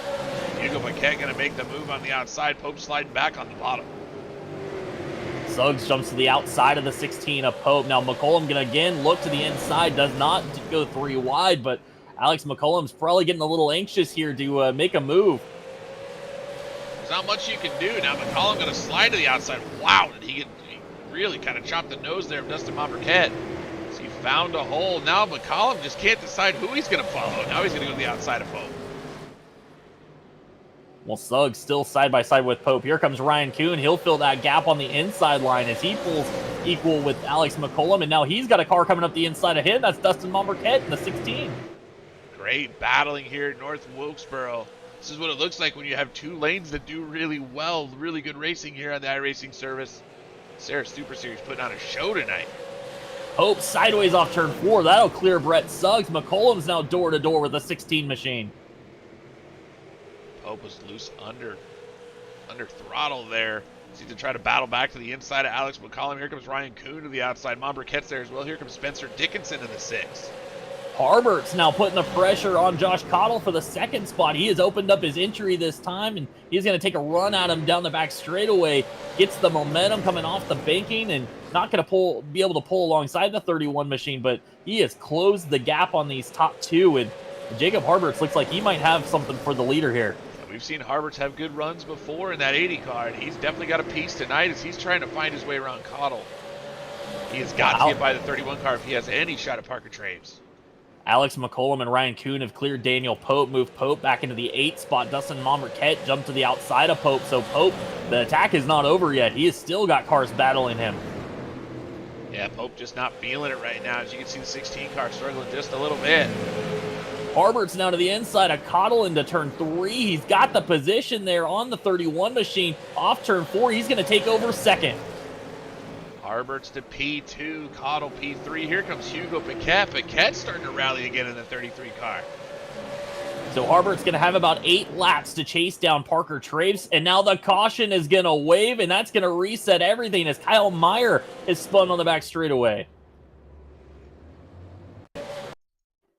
Speaker 2: Hugo Paquette going to make the move on the outside. Pope sliding back on the bottom.
Speaker 1: Suggs jumps to the outside of the 16 of Pope. Now McCollum going to again look to the inside. Does not go 3 wide, but Alex McCollum's probably getting a little anxious here to make a move.
Speaker 2: There's not much you can do. Now McCollum going to slide to the outside. Wow, did he really kind of chopped the nose there of Dustin Marquette. So he found a hole. Now McCollum just can't decide who he's going to follow. Now he's going to go to the outside of Pope.
Speaker 1: Well, Suggs still side by side with Pope. Here comes Ryan Kuhn. He'll fill that gap on the inside line as he pulls equal with Alex McCollum. And now he's got a car coming up the inside of him. That's Dustin Marquette in the 16.
Speaker 2: Great battling here at North Wilkesboro. This is what it looks like when you have 2 lanes that do really well. Really good racing here on the iRacing service. Sarah Super Series putting on a show tonight.
Speaker 1: Pope sideways off turn 4. That'll clear Brett Suggs. McCollum's now door to door with a 16 machine.
Speaker 2: Pope was loose under throttle there. Seems to try to battle back to the inside of Alex McCollum. Here comes Ryan Kuhn to the outside. Marquette's there as well. Here comes Spencer Dickinson in the 6.
Speaker 1: Harbert's now putting the pressure on Josh Cottle for the 2nd spot. He has opened up his entry this time, and he's going to take a run at him down the back straightaway. Gets the momentum coming off the banking, and not going to be able to pull alongside the 31 machine, but he has closed the gap on these top 2, and Jacob Harberts looks like he might have something for the leader here.
Speaker 2: We've seen Harberts have good runs before in that 80 car, and he's definitely got a piece tonight as he's trying to find his way around Cottle. He has got to get by the 31 car if he has any shot at Parker Traves.
Speaker 1: Alex McCollum and Ryan Kuhn have cleared Daniel Pope, moved Pope back into the 8 spot. Dustin Monmarquette jumped to the outside of Pope, so Pope, the attack is not over yet. He has still got cars battling him.
Speaker 2: Yeah, Pope just not feeling it right now. As you can see, the 16 car struggling just a little bit.
Speaker 1: Harbert's now to the inside of Cottle into turn 3. He's got the position there on the 31 machine. Off turn 4, he's going to take over second.
Speaker 2: Harbert's to P2, Cottle P3. Here comes Hugo Paquette. Paquette's starting to rally again in the 33 car.
Speaker 1: So Harbert's going to have about 8 laps to chase down Parker Traves, and now the caution is going to wave, and that's going to reset everything as Kyle Meyer is spun on the back straightaway.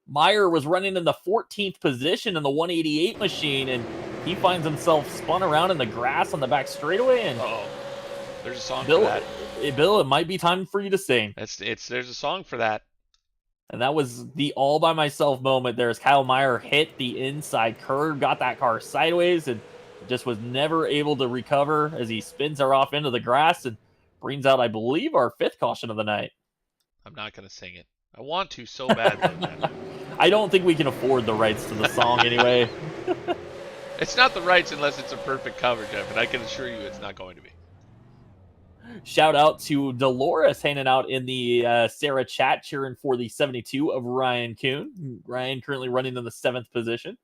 Speaker 1: Meyer was running in the 14th position in the 188 machine, and he finds himself spun around in the grass on the back straightaway. And
Speaker 2: there's a song
Speaker 1: Bill,
Speaker 2: for that.
Speaker 1: Bill, it might be time for you to sing.
Speaker 2: There's a song for that.
Speaker 1: And that was the all by myself moment there as Kyle Meyer hit the inside curve, got that car sideways, and just was never able to recover as he spins her off into the grass and brings out, I believe, our 5th caution of the night.
Speaker 2: I'm not going to sing it. I want to so bad, though, Jeff.
Speaker 1: I don't think we can afford the rights to the song anyway.
Speaker 2: It's not the rights unless it's a perfect cover, Jeff, and I can assure you it's not going to be.
Speaker 1: Shout out to Dolores hanging out in the Sarah chat, cheering for the 72 of Ryan Kuhn. Ryan currently running in the 7th position.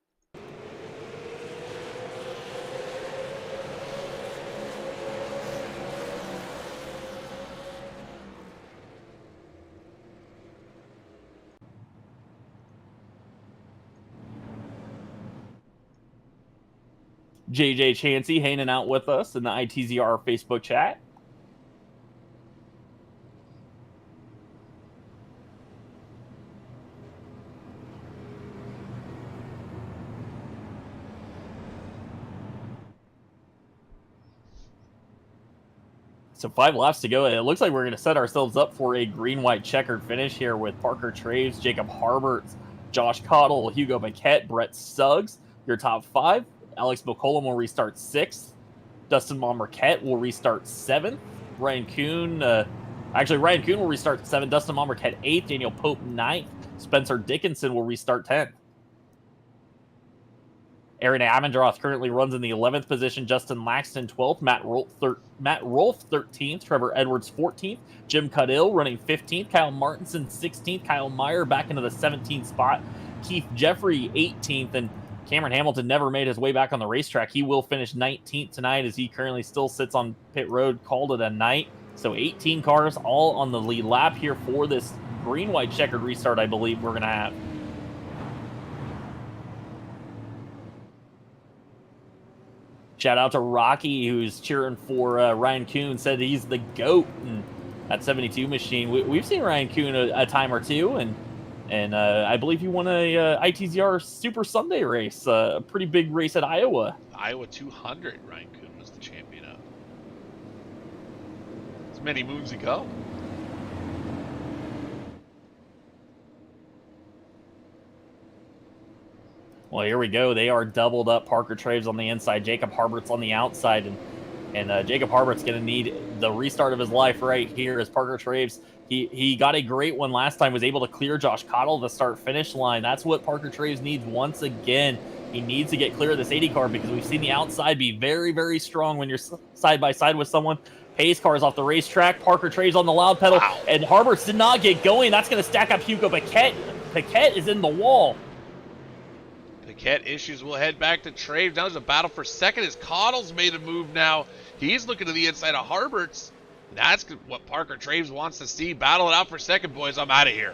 Speaker 1: JJ Chansey hanging out with us in the ITZR Facebook chat. So 5 laps to go. It looks like we're going to set ourselves up for a green-white checkered finish here with Parker Traves, Jacob Harberts, Josh Cottle, Hugo Paquette, Brett Suggs. Your top 5. Alex McCollum will restart 6th. Dustin Monmarquette will restart 7th. Ryan Kuhn will restart 7th. Dustin Monmarquette 8th. Daniel Pope 9th. Spencer Dickinson will restart 10th. Aaron Amendroth currently runs in the 11th position. Justin Laxton 12th. Matt Rolfe 13th. Trevor Edwards 14th. Jim Cudill running 15th. Kyle Martinson 16th. Kyle Meyer back into the 17th spot. Keith Jeffrey 18th. And Cameron Hamilton never made his way back on the racetrack. He will finish 19th tonight as he currently still sits on pit road, called it a night. So 18 cars all on the lead lap here for this green-white checkered restart I believe we're going to have. Shout out to Rocky, who's cheering for Ryan Kuhn, said he's the GOAT in that 72 machine. We've seen Ryan Kuhn a time or two, and I believe he won a ITZR Super Sunday race, a pretty big race at Iowa.
Speaker 2: Iowa 200, Ryan Kuhn was the champion of. As many moons ago.
Speaker 1: Well, here we go. They are doubled up. Parker Traves on the inside, Jacob Harbert's on the outside, and Jacob Harbert's going to need the restart of his life right here as Parker Traves. He got a great one last time, was able to clear Josh Cottle to start-finish line. That's what Parker Traves needs once again. He needs to get clear of this 80 car because we've seen the outside be very, very strong when you're side-by-side with someone. Pace cars off the racetrack. Parker Traves on the loud pedal, and Harberts did not get going. That's going to stack up Hugo Paquette. Paquette is in the wall.
Speaker 2: Paquette issues will head back to Traves. Now there's a battle for second as Cottle's made a move now. He's looking to the inside of Harberts. That's what Parker Traves wants to see. Battle it out for second, boys. I'm out of here.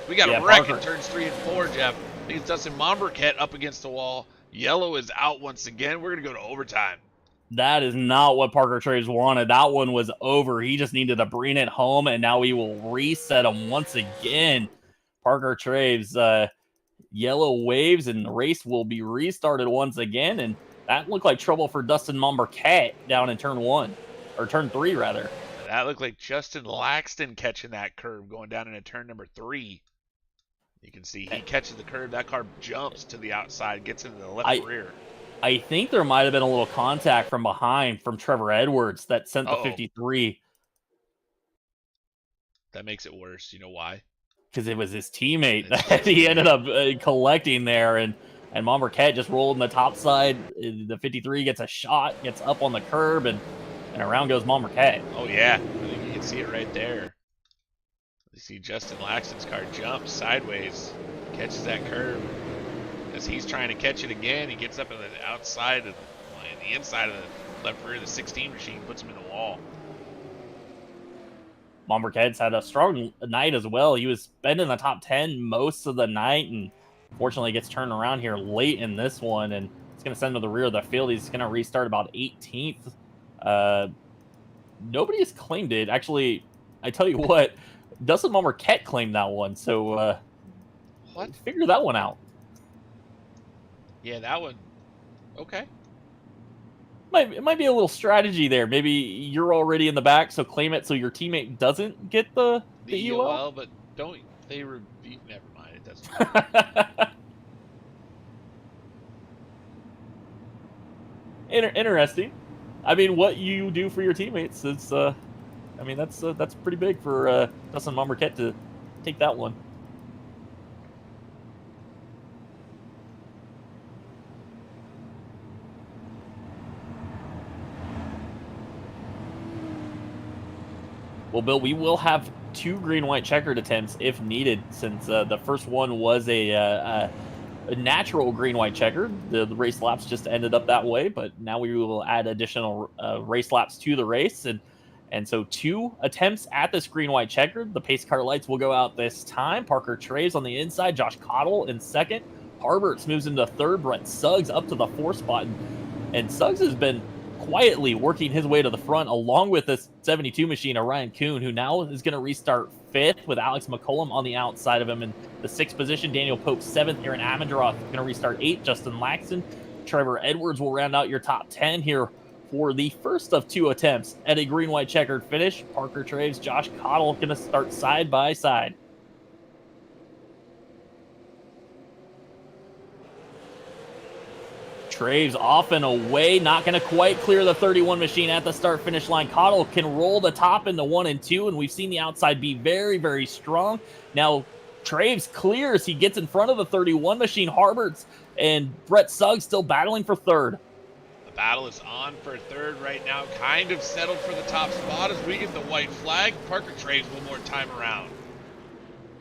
Speaker 2: We got a wreck in turns 3 and 4, Jeff. I think it's Dustin Monmarquette up against the wall. Yellow is out once again. We're going to go to overtime.
Speaker 1: That is not what Parker Traves wanted. That one was over. He just needed to bring it home, and now we will reset him once again. Parker Traves, yellow waves, and the race will be restarted once again, and that looked like trouble for Dustin Monmarquette down in turn 1. Or turn 3, rather.
Speaker 2: That looked like Justin Laxton catching that curve going down into turn number 3. You can see he catches the curve. That car jumps to the outside, gets into the left rear.
Speaker 1: I think there might have been a little contact from behind from Trevor Edwards that sent the
Speaker 2: Oh,
Speaker 1: 53
Speaker 2: that makes it worse. You know why?
Speaker 1: because it was his teammate
Speaker 2: It's his
Speaker 1: that he ended
Speaker 2: teammate.
Speaker 1: up collecting there, and Monmarquette just rolled in the top side. The 53 gets a shot, gets up on the curb, and around goes Monmarquette.
Speaker 2: Oh yeah, I think you can see it right there. You see Justin Laxton's car jump sideways, catches that curve. As he's trying to catch it again, he gets up in the outside of the inside of the left rear of the 16 machine, puts him in the wall.
Speaker 1: Monmarquette's had a strong night as well. He was been in the top 10 most of the night, and fortunately gets turned around here late in this one, and it's going to send him to the rear of the field. He's going to restart about 18th. Nobody has claimed it. Actually, I tell you what, Dustin Monmarquette claimed that one, so
Speaker 2: What?
Speaker 1: figure that one out.
Speaker 2: Yeah, that one. Okay.
Speaker 1: It might be a little strategy there. Maybe you're already in the back, so claim it so your teammate doesn't get the EOL.
Speaker 2: But don't they repeat? Never mind. It doesn't matter.
Speaker 1: Interesting. I mean, what you do for your teammates is, I mean, that's pretty big for Dustin Monmarquette to take that one. Well, Bill, we will have 2 green-white checkered attempts if needed, since the first one was a natural green-white checkered. The race laps just ended up that way, but now we will add additional race laps to the race, and so 2 attempts at this green-white checkered. The pace car lights will go out this time. Parker Traves on the inside, Josh Cottle in second. Harberts moves into third. Brett Suggs up to the 4th spot, and Suggs has been quietly working his way to the front, along with this 72 machine of Ryan Kuhn, who now is going to restart 5th with Alex McCollum on the outside of him in the 6th position. Daniel Pope 7th. Aaron Amandroth going to restart 8th. Justin Laxton. Trevor Edwards will round out your top 10 here for the first of 2 attempts at a green-white checkered finish. Parker Traves, Josh Cottle going to start side by side. Traves off and away, not going to quite clear the 31 machine at the start-finish line. Cottle can roll the top into 1 and 2, and we've seen the outside be very, very strong. Now, Traves clears. He gets in front of the 31 machine. Harberts and Brett Suggs still battling for third.
Speaker 2: The battle is on for third right now. Kind of settled for the top spot as we get the white flag. Parker Traves one more time around.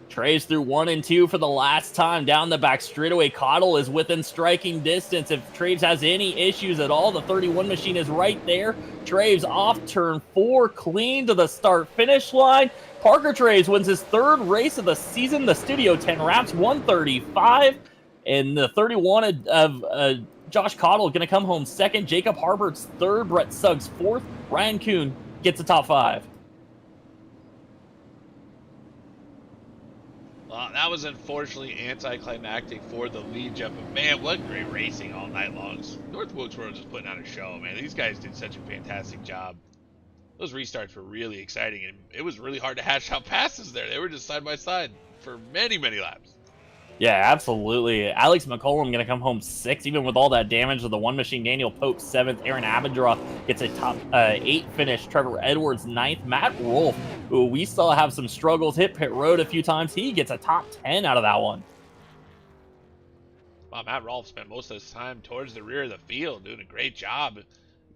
Speaker 1: Traves through 1 and 2 for the last time down the back straightaway. Cottle is within striking distance. If Traves has any issues at all, the 31 machine is right there. Traves off turn 4, clean to the start-finish line. Parker Traves wins his 3rd race of the season. The Studio 10 wraps 135, and the 31 of Josh Cottle going to come home 2nd. Jacob Harbert's 3rd. Brett Suggs 4th. Ryan Kuhn gets a top 5.
Speaker 2: Well, that was unfortunately anticlimactic for the lead jump, but man, what great racing all night long. North Wilkesboro just putting on a show, man. These guys did such a fantastic job. Those restarts were really exciting, and it was really hard to hash out passes there. They were just side by side for many, many laps.
Speaker 1: Yeah, absolutely. Alex McCollum going to come home 6th, even with all that damage to the 1 machine. Daniel Pope 7th. Aaron Abendroth gets a top 8 finish. Trevor Edwards 9th. Matt Rolfe, who we still have some struggles, hit pit road a few times. He gets a top 10 out of that one.
Speaker 2: Wow, Matt Rolfe spent most of his time towards the rear of the field, doing a great job.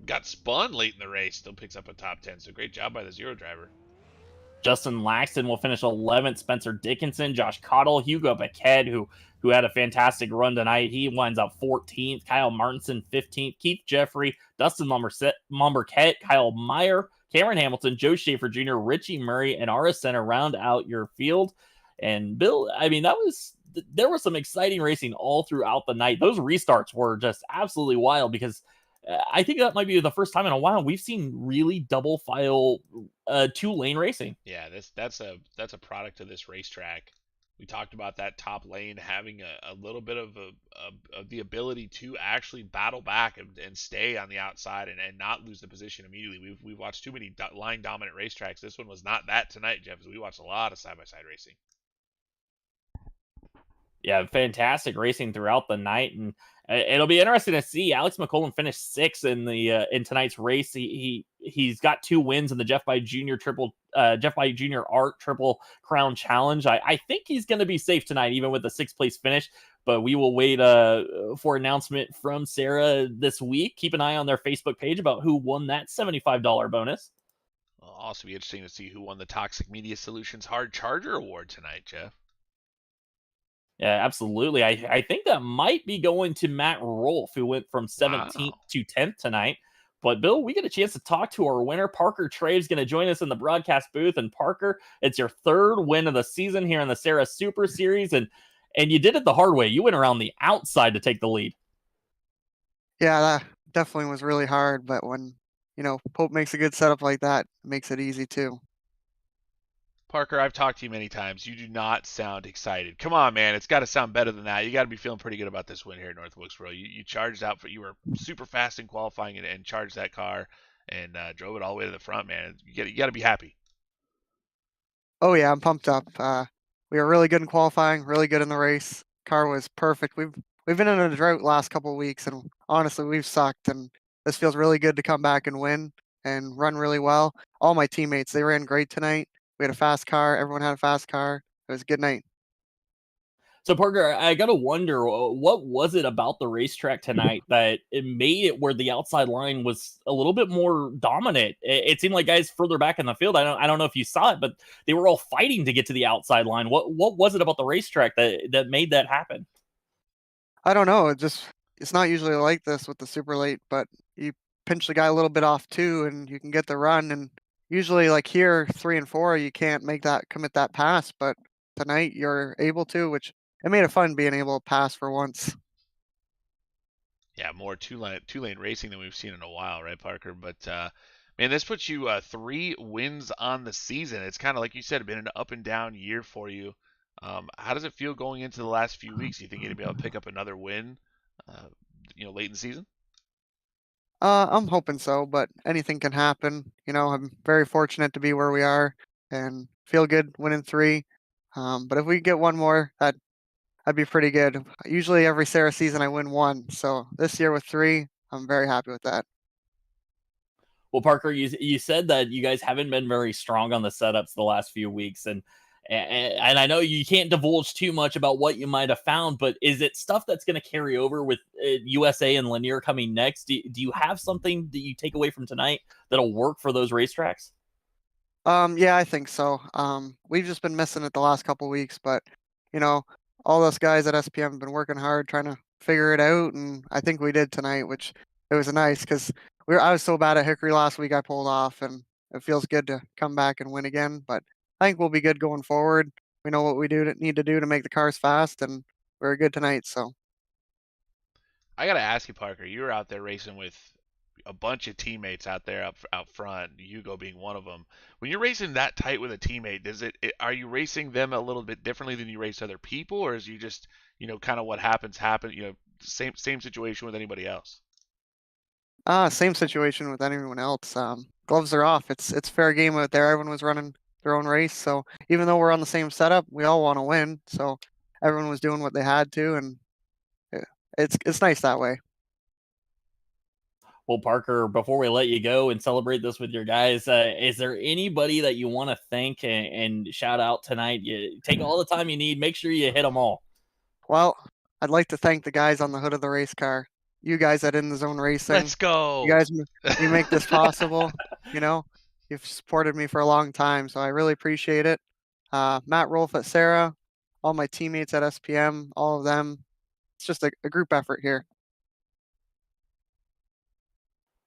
Speaker 2: Got spun late in the race, still picks up a top 10, so great job by the Zero driver.
Speaker 1: Justin Laxton will finish 11th. Spencer Dickinson, Josh Cottle, Hugo Paquette, who had a fantastic run tonight. He winds up 14th. Kyle Martinson, 15th. Keith Jeffrey, Dustin Monmarquette, Kyle Meyer, Cameron Hamilton, Joe Schaefer Jr., Richie Murray, and Aris Center round out your field. And Bill, I mean, there was some exciting racing all throughout the night. Those restarts were just absolutely wild because I think that might be the first time in a while we've seen really double file 2-lane racing.
Speaker 2: Yeah, that's a product of this racetrack. We talked about that top lane having a little bit of the ability to actually battle back and stay on the outside and not lose the position immediately. We've watched too many line dominant racetracks. This one was not that tonight, Jeff. We watched a lot of side by side racing.
Speaker 1: Yeah, fantastic racing throughout the night, and It'll be interesting to see. Alex McCollum finished sixth in the in tonight's race. He's got 2 wins in the Jeff By Jr. Art Triple Crown Challenge. I think he's going to be safe tonight, even with the 6th place finish. But we will wait for announcement from Sarah this week. Keep an eye on their Facebook page about who won that $75 bonus.
Speaker 2: It'll also be interesting to see who won the Toxic Media Solutions Hard Charger Award tonight, Jeff.
Speaker 1: Yeah, absolutely. I think that might be going to Matt Rolfe, who went from 17th
Speaker 2: Wow.
Speaker 1: to 10th tonight. But Bill, we get a chance to talk to our winner. Parker Traves going to join us in the broadcast booth. And Parker, it's your 3rd win of the season here in the Sarah Super Series, and you did it the hard way. You went around the outside to take the lead.
Speaker 3: Yeah, that definitely was really hard, but when, Pope makes a good setup like that, it makes it easy too.
Speaker 2: Parker, I've talked to you many times. You do not sound excited. Come on, man. It's got to sound better than that. You got to be feeling pretty good about this win here at North Wilkesboro. You charged out you were super fast in qualifying and charged that car and drove it all the way to the front, man. You got to be happy.
Speaker 3: Oh yeah, I'm pumped up. We were really good in qualifying, really good in the race. Car was perfect. We've been in a drought last couple of weeks, and honestly, we've sucked. And this feels really good to come back and win and run really well. All my teammates, they ran great tonight. We had a fast car. Everyone had a fast car. It was a good night.
Speaker 1: So Parker, I gotta wonder, what was it about the racetrack tonight that it made it where the outside line was a little bit more dominant? It seemed like guys further back in the field. I don't know if you saw it, but they were all fighting to get to the outside line. What was it about the racetrack that made that happen?
Speaker 3: I don't know. It's not usually like this with the super late, but you pinch the guy a little bit off too, and you can get the run. And usually, like here, 3 and 4, you can't commit that pass, but tonight you're able to, which it made it fun being able to pass for once.
Speaker 2: Yeah, more two lane racing than we've seen in a while, right, Parker? But man, this puts you 3 wins on the season. It's kind of like you said, been an up and down year for you. How does it feel going into the last few weeks? Do you think you're gonna be able to pick up another win, uh, late in the season?
Speaker 3: I'm hoping so, but anything can happen. I'm very fortunate to be where we are and feel good winning 3. But if we get one more, that'd be pretty good. Usually every Sarah season I win 1, so this year with 3, I'm very happy with that.
Speaker 1: Well, Parker, you said that you guys haven't been very strong on the setups the last few weeks, and I know you can't divulge too much about what you might have found, but is it stuff that's going to carry over with USA and Lanier coming next? Do you have something that you take away from tonight that'll work for those racetracks?
Speaker 3: Yeah, I think so. We've just been missing it the last couple weeks, but you know, all those guys at SPM have been working hard trying to figure it out, and I think we did tonight, which it was nice because I was so bad at Hickory last week I pulled off, and it feels good to come back and win again. But I think we'll be good going forward. We know what we need to do to make the cars fast, and we're good tonight. So
Speaker 2: I gotta ask you, Parker. You were out there racing with a bunch of teammates out there out front. Hugo being one of them. When you're racing that tight with a teammate, are you racing them a little bit differently than you race other people, or is you just kind of what happens happen? Same situation with anybody else.
Speaker 3: same situation with anyone else. Gloves are off. It's fair game out there. Everyone was running their own race, so even though we're on the same setup, we all want to win. So everyone was doing what they had to, and yeah, it's nice that way.
Speaker 1: Well, Parker, before we let you go and celebrate this with your guys, is there anybody that you want to thank and shout out tonight? You take all the time you need. Make sure you hit them all.
Speaker 3: Well, I'd like to thank the guys on the hood of the race car. You guys at In the Zone Racing.
Speaker 2: Let's
Speaker 3: You
Speaker 2: go.
Speaker 3: guys, you make this possible. You know, you've supported me for a long time, so I really appreciate it. Matt Rolfe at Sarah, all my teammates at SPM, all of them. It's just a group effort here.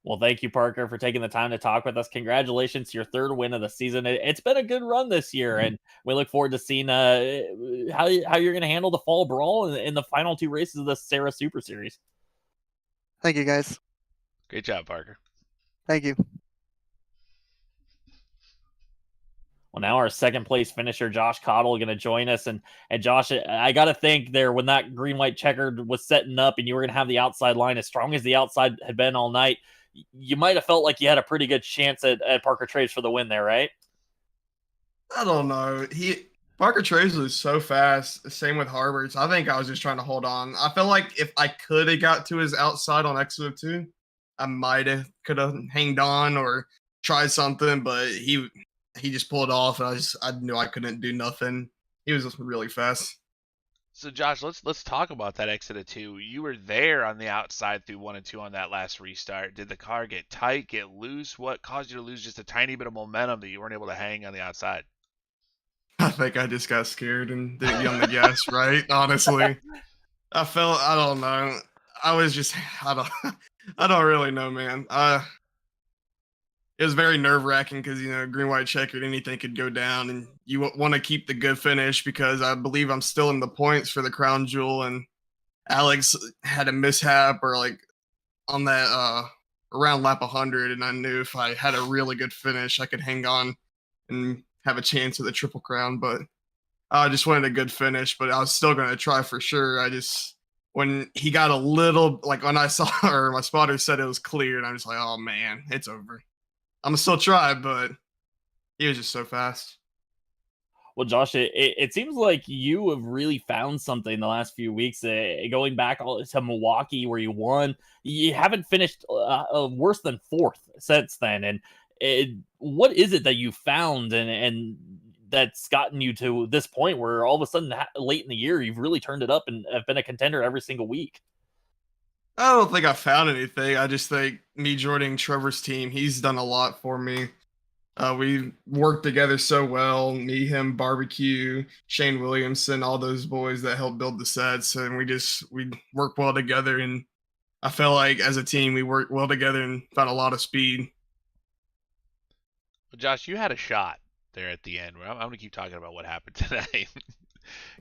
Speaker 1: Well, thank you, Parker, for taking the time to talk with us. Congratulations to your 3rd win of the season. It's been a good run this year, and we look forward to seeing how you're going to handle the fall brawl in the final 2 races of the Sarah Super Series.
Speaker 3: Thank you, guys.
Speaker 2: Great job, Parker.
Speaker 3: Thank you.
Speaker 1: Well, now our 2nd place finisher, Josh Cottle, going to join us. And Josh, I got to think there when that green white checkered was setting up and you were going to have the outside line as strong as the outside had been all night, you might have felt like you had a pretty good chance at Parker Traves for the win there, right?
Speaker 4: I don't know. Parker Traves was so fast. Same with Harvard's. I think I was just trying to hold on. I feel like if I could have got to his outside on exit of 2, I might have could have hanged on or tried something, but he just pulled off, and I knew I couldn't do nothing. He was just really fast.
Speaker 2: So Josh, let's talk about that exit of 2. You were there on the outside through 1 and 2 on that last restart. Did the car get tight, get loose? What caused you to lose just a tiny bit of momentum that you weren't able to hang on the outside?
Speaker 4: I think I just got scared and didn't get on the gas right. Honestly, I don't know. I was just I don't I don't really know, man. It was very nerve wracking because green white checkered, anything could go down, and you want to keep the good finish because I believe I'm still in the points for the crown jewel, and Alex had a mishap or like on that around lap 100, and I knew if I had a really good finish, I could hang on and have a chance at the triple crown, but I just wanted a good finish, but I was still going to try for sure. When he got a little, like when I saw, or my spotter said it was clear, and I'm just like, oh man, it's over. I'm going to still try, but he was just so fast.
Speaker 1: Well, Josh, it seems like you have really found something the last few weeks. Going back to Milwaukee, where you won, you haven't finished worse than 4th since then. And what is it that you found, and that's gotten you to this point where all of a sudden, late in the year, you've really turned it up and have been a contender every single week?
Speaker 4: I don't think I found anything. I just think me joining Trevor's team, he's done a lot for me. We worked together so well. Me, him, Barbecue, Shane Williamson, all those boys that helped build the sets, and we work well together. And I felt like as a team we worked well together and found a lot of speed.
Speaker 2: Well, Josh, you had a shot there at the end. I'm going to keep talking about what happened tonight.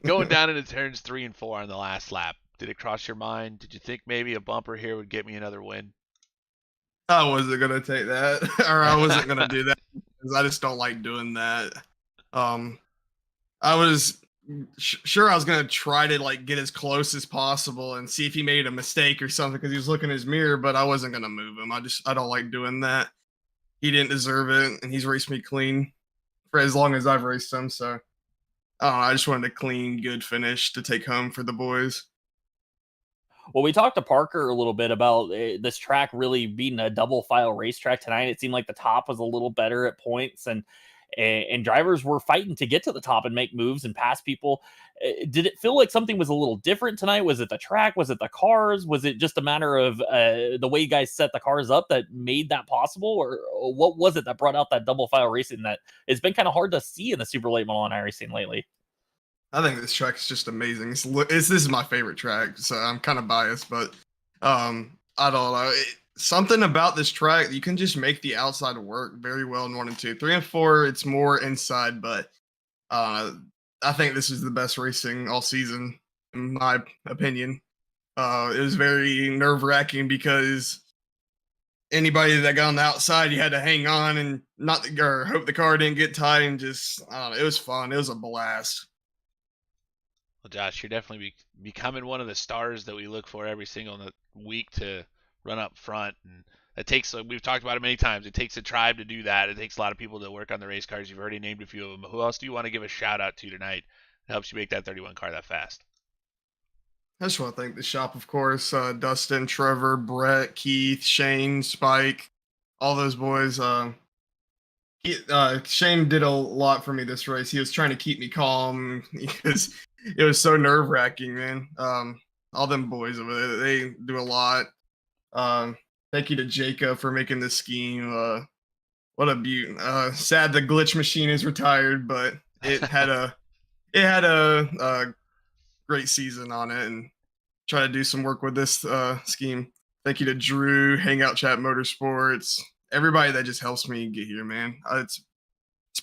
Speaker 2: Going down into turns 3 and 4 on the last lap. Did it cross your mind? Did you think maybe a bumper here would get me another win?
Speaker 4: I wasn't gonna take that, or I wasn't gonna do that because I just don't like doing that. I was sure I was gonna try to like get as close as possible and see if he made a mistake or something because he was looking in his mirror, but I wasn't gonna move him. I don't like doing that. He didn't deserve it, and he's raced me clean for as long as I've raced him. So I just wanted a clean, good finish to take home for the boys.
Speaker 1: Well, we talked to Parker a little bit about this track really being a double file racetrack tonight. It seemed like the top was a little better at points, and drivers were fighting to get to the top and make moves and pass people. Did it feel like something was a little different tonight? Was it the track? Was it the cars? Was it just a matter of the way you guys set the cars up that made that possible? Or what was it that brought out that double file racing that it's been kind of hard to see in the super late model racing lately?
Speaker 4: I think this track is just amazing. This is my favorite track, so I'm kind of biased, but I don't know. Something about this track, you can just make the outside work very well in 1 and 2. 3 and 4, it's more inside, but I think this is the best racing all season, in my opinion. It was very nerve wracking because anybody that got on the outside, you had to hang on and not or hope the car didn't get tight, and just I don't know. It was fun. It was a blast.
Speaker 2: Well, Josh, you're definitely becoming one of the stars that we look for every single week to run up front. And it takes, we've talked about it many times, it takes a tribe to do that. It takes a lot of people to work on the race cars. You've already named a few of them. But who else do you want to give a shout out to tonight that helps you make that 31 car that fast?
Speaker 4: I just want to thank the shop, of course. Dustin, Trevor, Brett, Keith, Shane, Spike, all those boys. Shane did a lot for me this race. He was trying to keep me calm because it was so nerve wracking, man. All them boys over there, they do a lot. Thank you to Jacob for making this scheme. What a beaut. Sad the glitch machine is retired, but it had a great season on it, and try to do some work with this scheme. Thank you to Drew, Hangout Chat Motorsports, everybody that just helps me get here, man. It's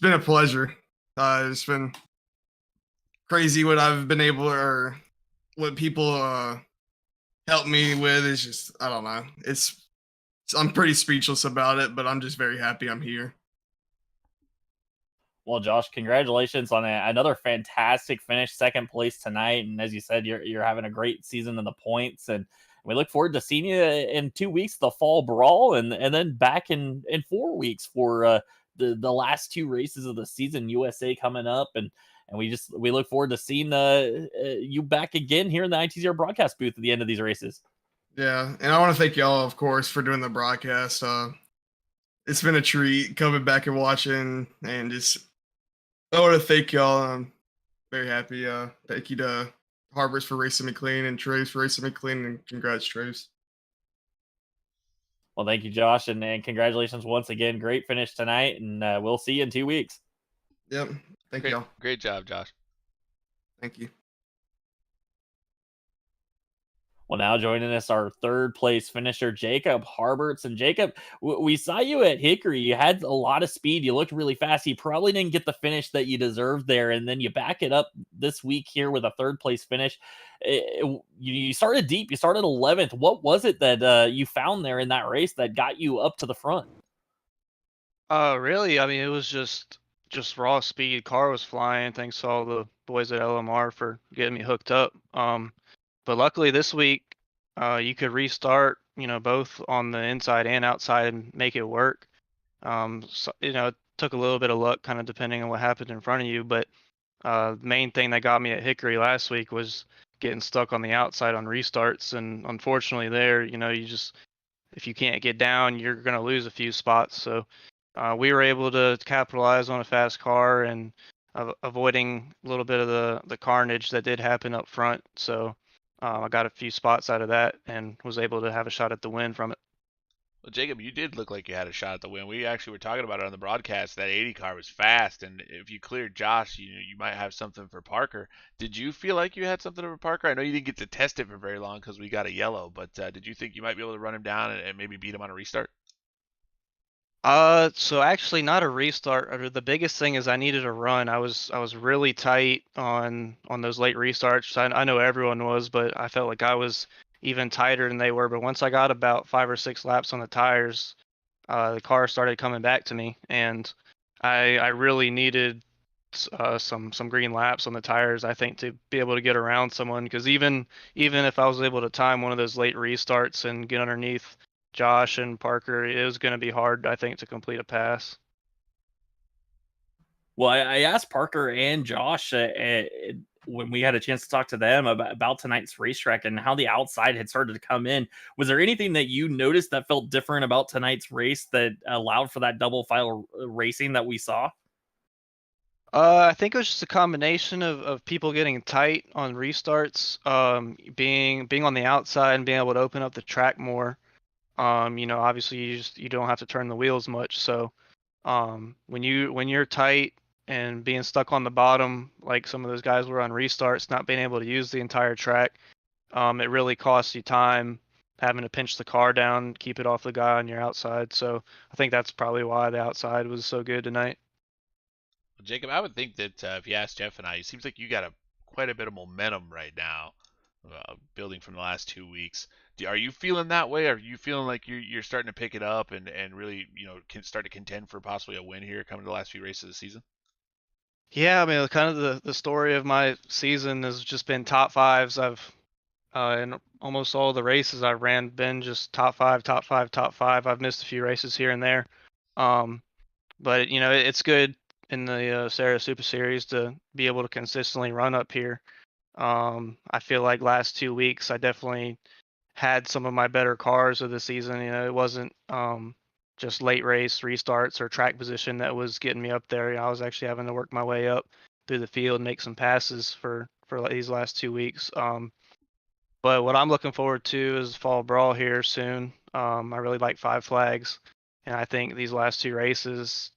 Speaker 4: been a pleasure. It's been crazy what I've been able or what people help me with. It's just I don't know. I'm pretty speechless about it, but I'm just very happy I'm here.
Speaker 1: Well, Josh, congratulations on another fantastic finish, 2nd place tonight. And as you said, you're having a great season in the points, and we look forward to seeing you in 2 weeks, the fall brawl, and then back in 4 weeks for the last 2 races of the season, USA coming up, and And we look forward to seeing you back again here in the ITZR broadcast booth at the end of these races.
Speaker 4: Yeah, and I want to thank y'all, of course, for doing the broadcast. It's been a treat coming back and watching, and just I want to thank y'all. I'm very happy. Thank you to Harbors for racing me clean and Traves for racing me clean, and congrats, Traves.
Speaker 1: Well, thank you, Josh, and congratulations once again. Great finish tonight, and we'll see you in 2 weeks.
Speaker 4: Yep. Thank y'all.
Speaker 2: Great job, Josh.
Speaker 4: Thank you.
Speaker 1: Well, now joining us, our third place finisher, Jacob Harberts. And Jacob, we saw you at Hickory. You had a lot of speed. You looked really fast. You probably didn't get the finish that you deserved there. And then you back it up this week here with a third place finish. You started deep. You started 11th. What was it that you found there in that race that got you up to the front?
Speaker 5: Really, I mean, it was just raw speed. Car was flying. Thanks to all the boys at LMR for getting me hooked up. But luckily this week, you could restart, both on the inside and outside and make it work. So, it took a little bit of luck, kind of depending on what happened in front of you. But the main thing that got me at Hickory last week was getting stuck on the outside on restarts. And unfortunately there, if you can't get down, you're going to lose a few spots. So we were able to capitalize on a fast car and avoiding a little bit of the carnage that did happen up front. So I got a few spots out of that and was able to have a shot at the win from it.
Speaker 2: Well, Jacob, you did look like you had a shot at the win. We actually were talking about it on the broadcast. That 80 car was fast, and if you cleared Josh, you might have something for Parker. Did you feel like you had something for Parker? I know you didn't get to test it for very long because we got a yellow, but did you think you might be able to run him down and maybe beat him on a restart?
Speaker 5: So actually not a restart. The biggest thing is I needed a run. I was really tight on those late restarts. I know everyone was, but I felt like I was even tighter than they were. But once I got about 5 or 6 laps on the tires, the car started coming back to me, and I really needed some green laps on the tires, I think, to be able to get around someone. Because even if I was able to time one of those late restarts and get underneath Josh and Parker, it was going to be hard, I think, to complete a pass.
Speaker 1: Well, I asked Parker and Josh when we had a chance to talk to them about tonight's racetrack and how the outside had started to come in. Was there anything that you noticed that felt different about tonight's race that allowed for that double file racing that we saw?
Speaker 5: I think it was just a combination of people getting tight on restarts, being on the outside and being able to open up the track more. Obviously you don't have to turn the wheels much. So when you're tight and being stuck on the bottom, like some of those guys were on restarts, not being able to use the entire track, it really costs you time having to pinch the car down, keep it off the guy on your outside. So I think that's probably why the outside was so good tonight.
Speaker 2: Well, Jacob, I would think that if you ask Jeff and I, it seems like you got quite a bit of momentum right now, building from the last 2 weeks. Are you feeling that way? Are you feeling like you're starting to pick it up and really, can start to contend for possibly a win here coming to the last few races of the season?
Speaker 5: Yeah, I mean, kind of the story of my season has just been top fives. I've in almost all the races I've ran been just top five, top five, top five. I've missed a few races here and there, but it's good in the Sarah Super Series to be able to consistently run up here. I feel like last 2 weeks I definitely had some of my better cars of the season. It wasn't just late race restarts or track position that was getting me up there. I was actually having to work my way up through the field, make some passes for these last 2 weeks. But what I'm looking forward to is fall brawl here soon. I really like Five Flags, and I think these last 2 races,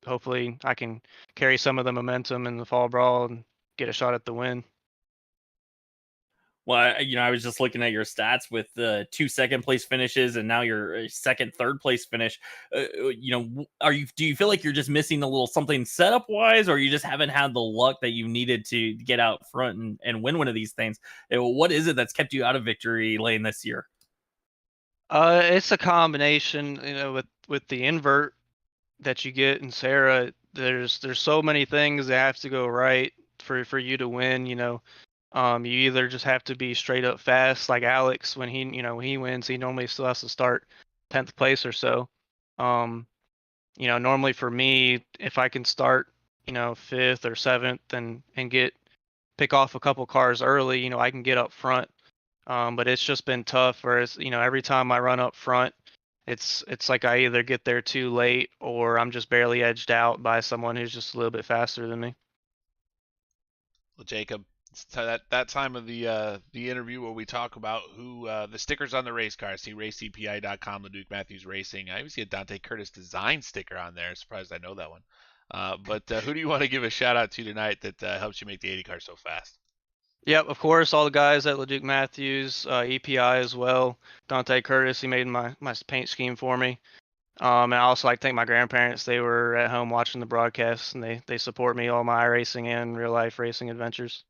Speaker 5: hopefully I can carry some of the momentum in the fall brawl and get a shot at the win.
Speaker 1: Well, I was just looking at your stats with the 2 second place finishes and now your second, third place finish. Do you feel like you're just missing a little something setup wise, or you just haven't had the luck that you needed to get out front and win one of these things? What is it that's kept you out of victory lane this year?
Speaker 5: It's a combination, with the invert that you get in Sarah. There's so many things that have to go right for you to win. You either just have to be straight up fast, like Alex. When he wins, he normally still has to start 10th place or so. Normally for me, if I can start fifth or seventh and pick off a couple cars early, I can get up front. But it's just been tough. Whereas, every time I run up front, it's like I either get there too late or I'm just barely edged out by someone who's just a little bit faster than me.
Speaker 2: Well, Jacob, it's that time of the interview where we talk about who the stickers on the race cars. See racecpi.com, LeDuc Matthews Racing. I even see a Dante Curtis design sticker on there. Surprised I know that one. But who do you want to give a shout out to tonight that helps you make the 80 car so fast?
Speaker 5: Yep, of course, all the guys at LeDuc Matthews, EPI as well. Dante Curtis, he made my paint scheme for me. And I also like to thank my grandparents. They were at home watching the broadcast, and they support me all my iRacing and real life racing adventures.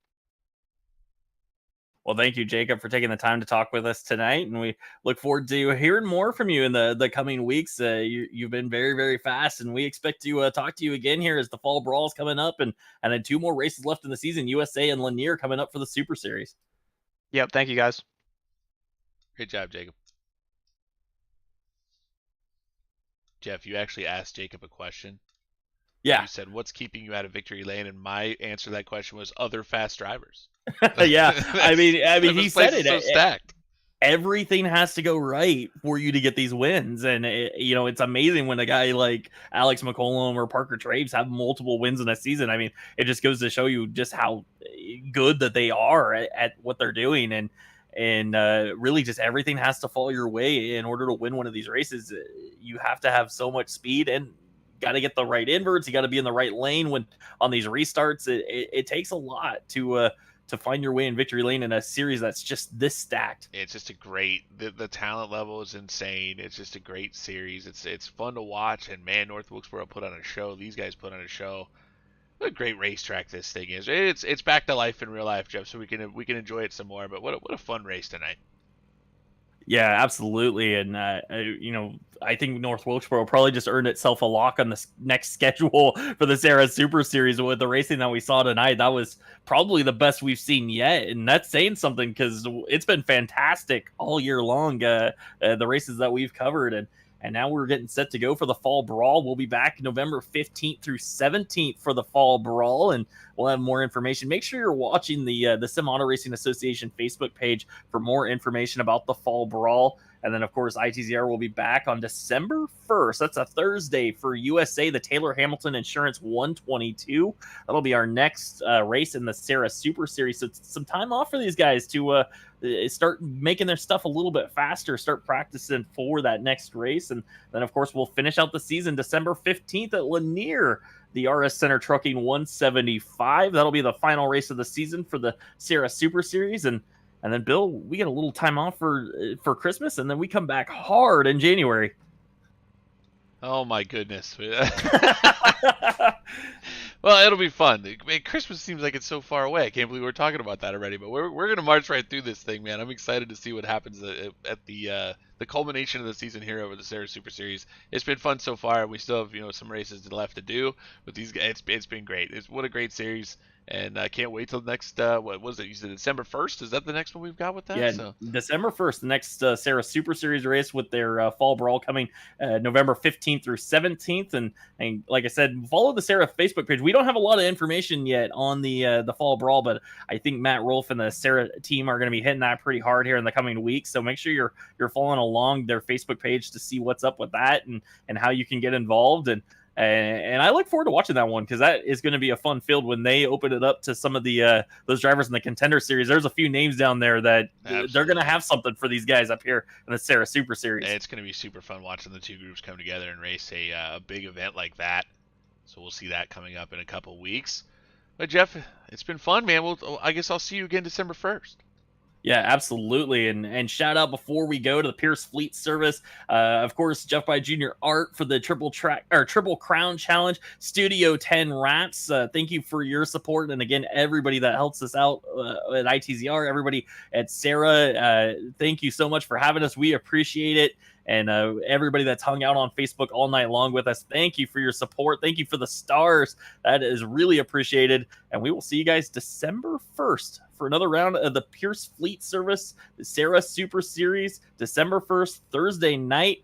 Speaker 1: Well, thank you, Jacob, for taking the time to talk with us tonight, and we look forward to hearing more from you in the coming weeks. You've been very, very fast, and we expect to talk to you again here as the Fall Brawl is coming up, and then 2 more races left in the season, USA and Lanier coming up for the Super Series.
Speaker 5: Yep, thank you, guys.
Speaker 2: Great job, Jacob. Jeff, you actually asked Jacob a question.
Speaker 1: Yeah.
Speaker 2: You said, what's keeping you out of victory lane? And my answer to that question was other fast drivers.
Speaker 1: Yeah. I mean, he said it.
Speaker 2: So stacked.
Speaker 1: Everything has to go right for you to get these wins. And, it's amazing when a guy like Alex McCollum or Parker Traves have multiple wins in a season. I mean, it just goes to show you just how good that they are at what they're doing. And really just everything has to fall your way in order to win one of these races. You have to have so much speed and got to get the right inverts. You got to be in the right lane when on these restarts. It takes a lot to find your way in victory lane in a series that's just this stacked.
Speaker 2: It's just the talent level is insane. It's just a great series. It's fun to watch, and man, North Wilkesboro put on a show. These guys put on a show. What a great racetrack this thing is. It's back to life in real life, Jeff, so we can enjoy it some more. But what a fun race tonight.
Speaker 1: Yeah, absolutely. And, I think North Wilkesboro probably just earned itself a lock on the next schedule for the Sarah Super Series with the racing that we saw tonight. That was probably the best we've seen yet. And that's saying something because it's been fantastic all year long, the races that we've covered. And now we're getting set to go for the Fall Brawl. We'll be back November 15th through 17th for the Fall Brawl, and we'll have more information. Make sure you're watching the Sim Auto Racing Association Facebook page for more information about the Fall Brawl. And then, of course, ITZR will be back on December 1st. That's a Thursday for USA, the Taylor Hamilton Insurance 122. That'll be our next race in the Sarah Super Series. So it's some time off for these guys to start making their stuff a little bit faster, start practicing for that next race. And then, of course, we'll finish out the season December 15th at Lanier, the RS Center Trucking 175. That'll be the final race of the season for the Sarah Super Series. And then, Bill, we get a little time off for Christmas, and then we come back hard in January.
Speaker 2: Oh, my goodness. Well, it'll be fun. Man, Christmas seems like it's so far away. I can't believe we're talking about that already. But we're going to march right through this thing, man. I'm excited to see what happens at the culmination of the season here over the Sarah Super Series. It's been fun so far. We still have some races left to do. But these guys, it's been great. What a great series. And I can't wait till next, what was it? You said December 1st? Is that the next one we've got with that?
Speaker 1: Yeah, December 1st, the next Sarah Super Series race with their Fall Brawl coming November 15th through 17th. And like I said, follow the Sarah Facebook page. We don't have a lot of information yet on the Fall Brawl, but I think Matt Rolfe and the Sarah team are going to be hitting that pretty hard here in the coming weeks. So make sure you're following along their Facebook page to see what's up with that and how you can get involved. And I look forward to watching that one because that is going to be a fun field when they open it up to some of the those drivers in the Contender Series. There's a few names down there that they're going to have something for these guys up here in the Sarah Super Series.
Speaker 2: It's going to be super fun watching the two groups come together and race a big event like that. So we'll see that coming up in a couple weeks. But Jeff, it's been fun, man. I guess I'll see you again December 1st.
Speaker 1: Yeah, absolutely. And shout out before we go to the Pierce Fleet Service. Of course, Jeff By Jr. Art for the Triple Crown Challenge. Studio 10 Wraps. Thank you for your support. And again, everybody that helps us out at ITZR, everybody at Sarah, thank you so much for having us. We appreciate it. And everybody that's hung out on Facebook all night long with us, thank you for your support. Thank you for the stars. That is really appreciated. And we will see you guys December 1st for another round of the Pierce Fleet Service, the Sarah Super Series, December 1st, Thursday night.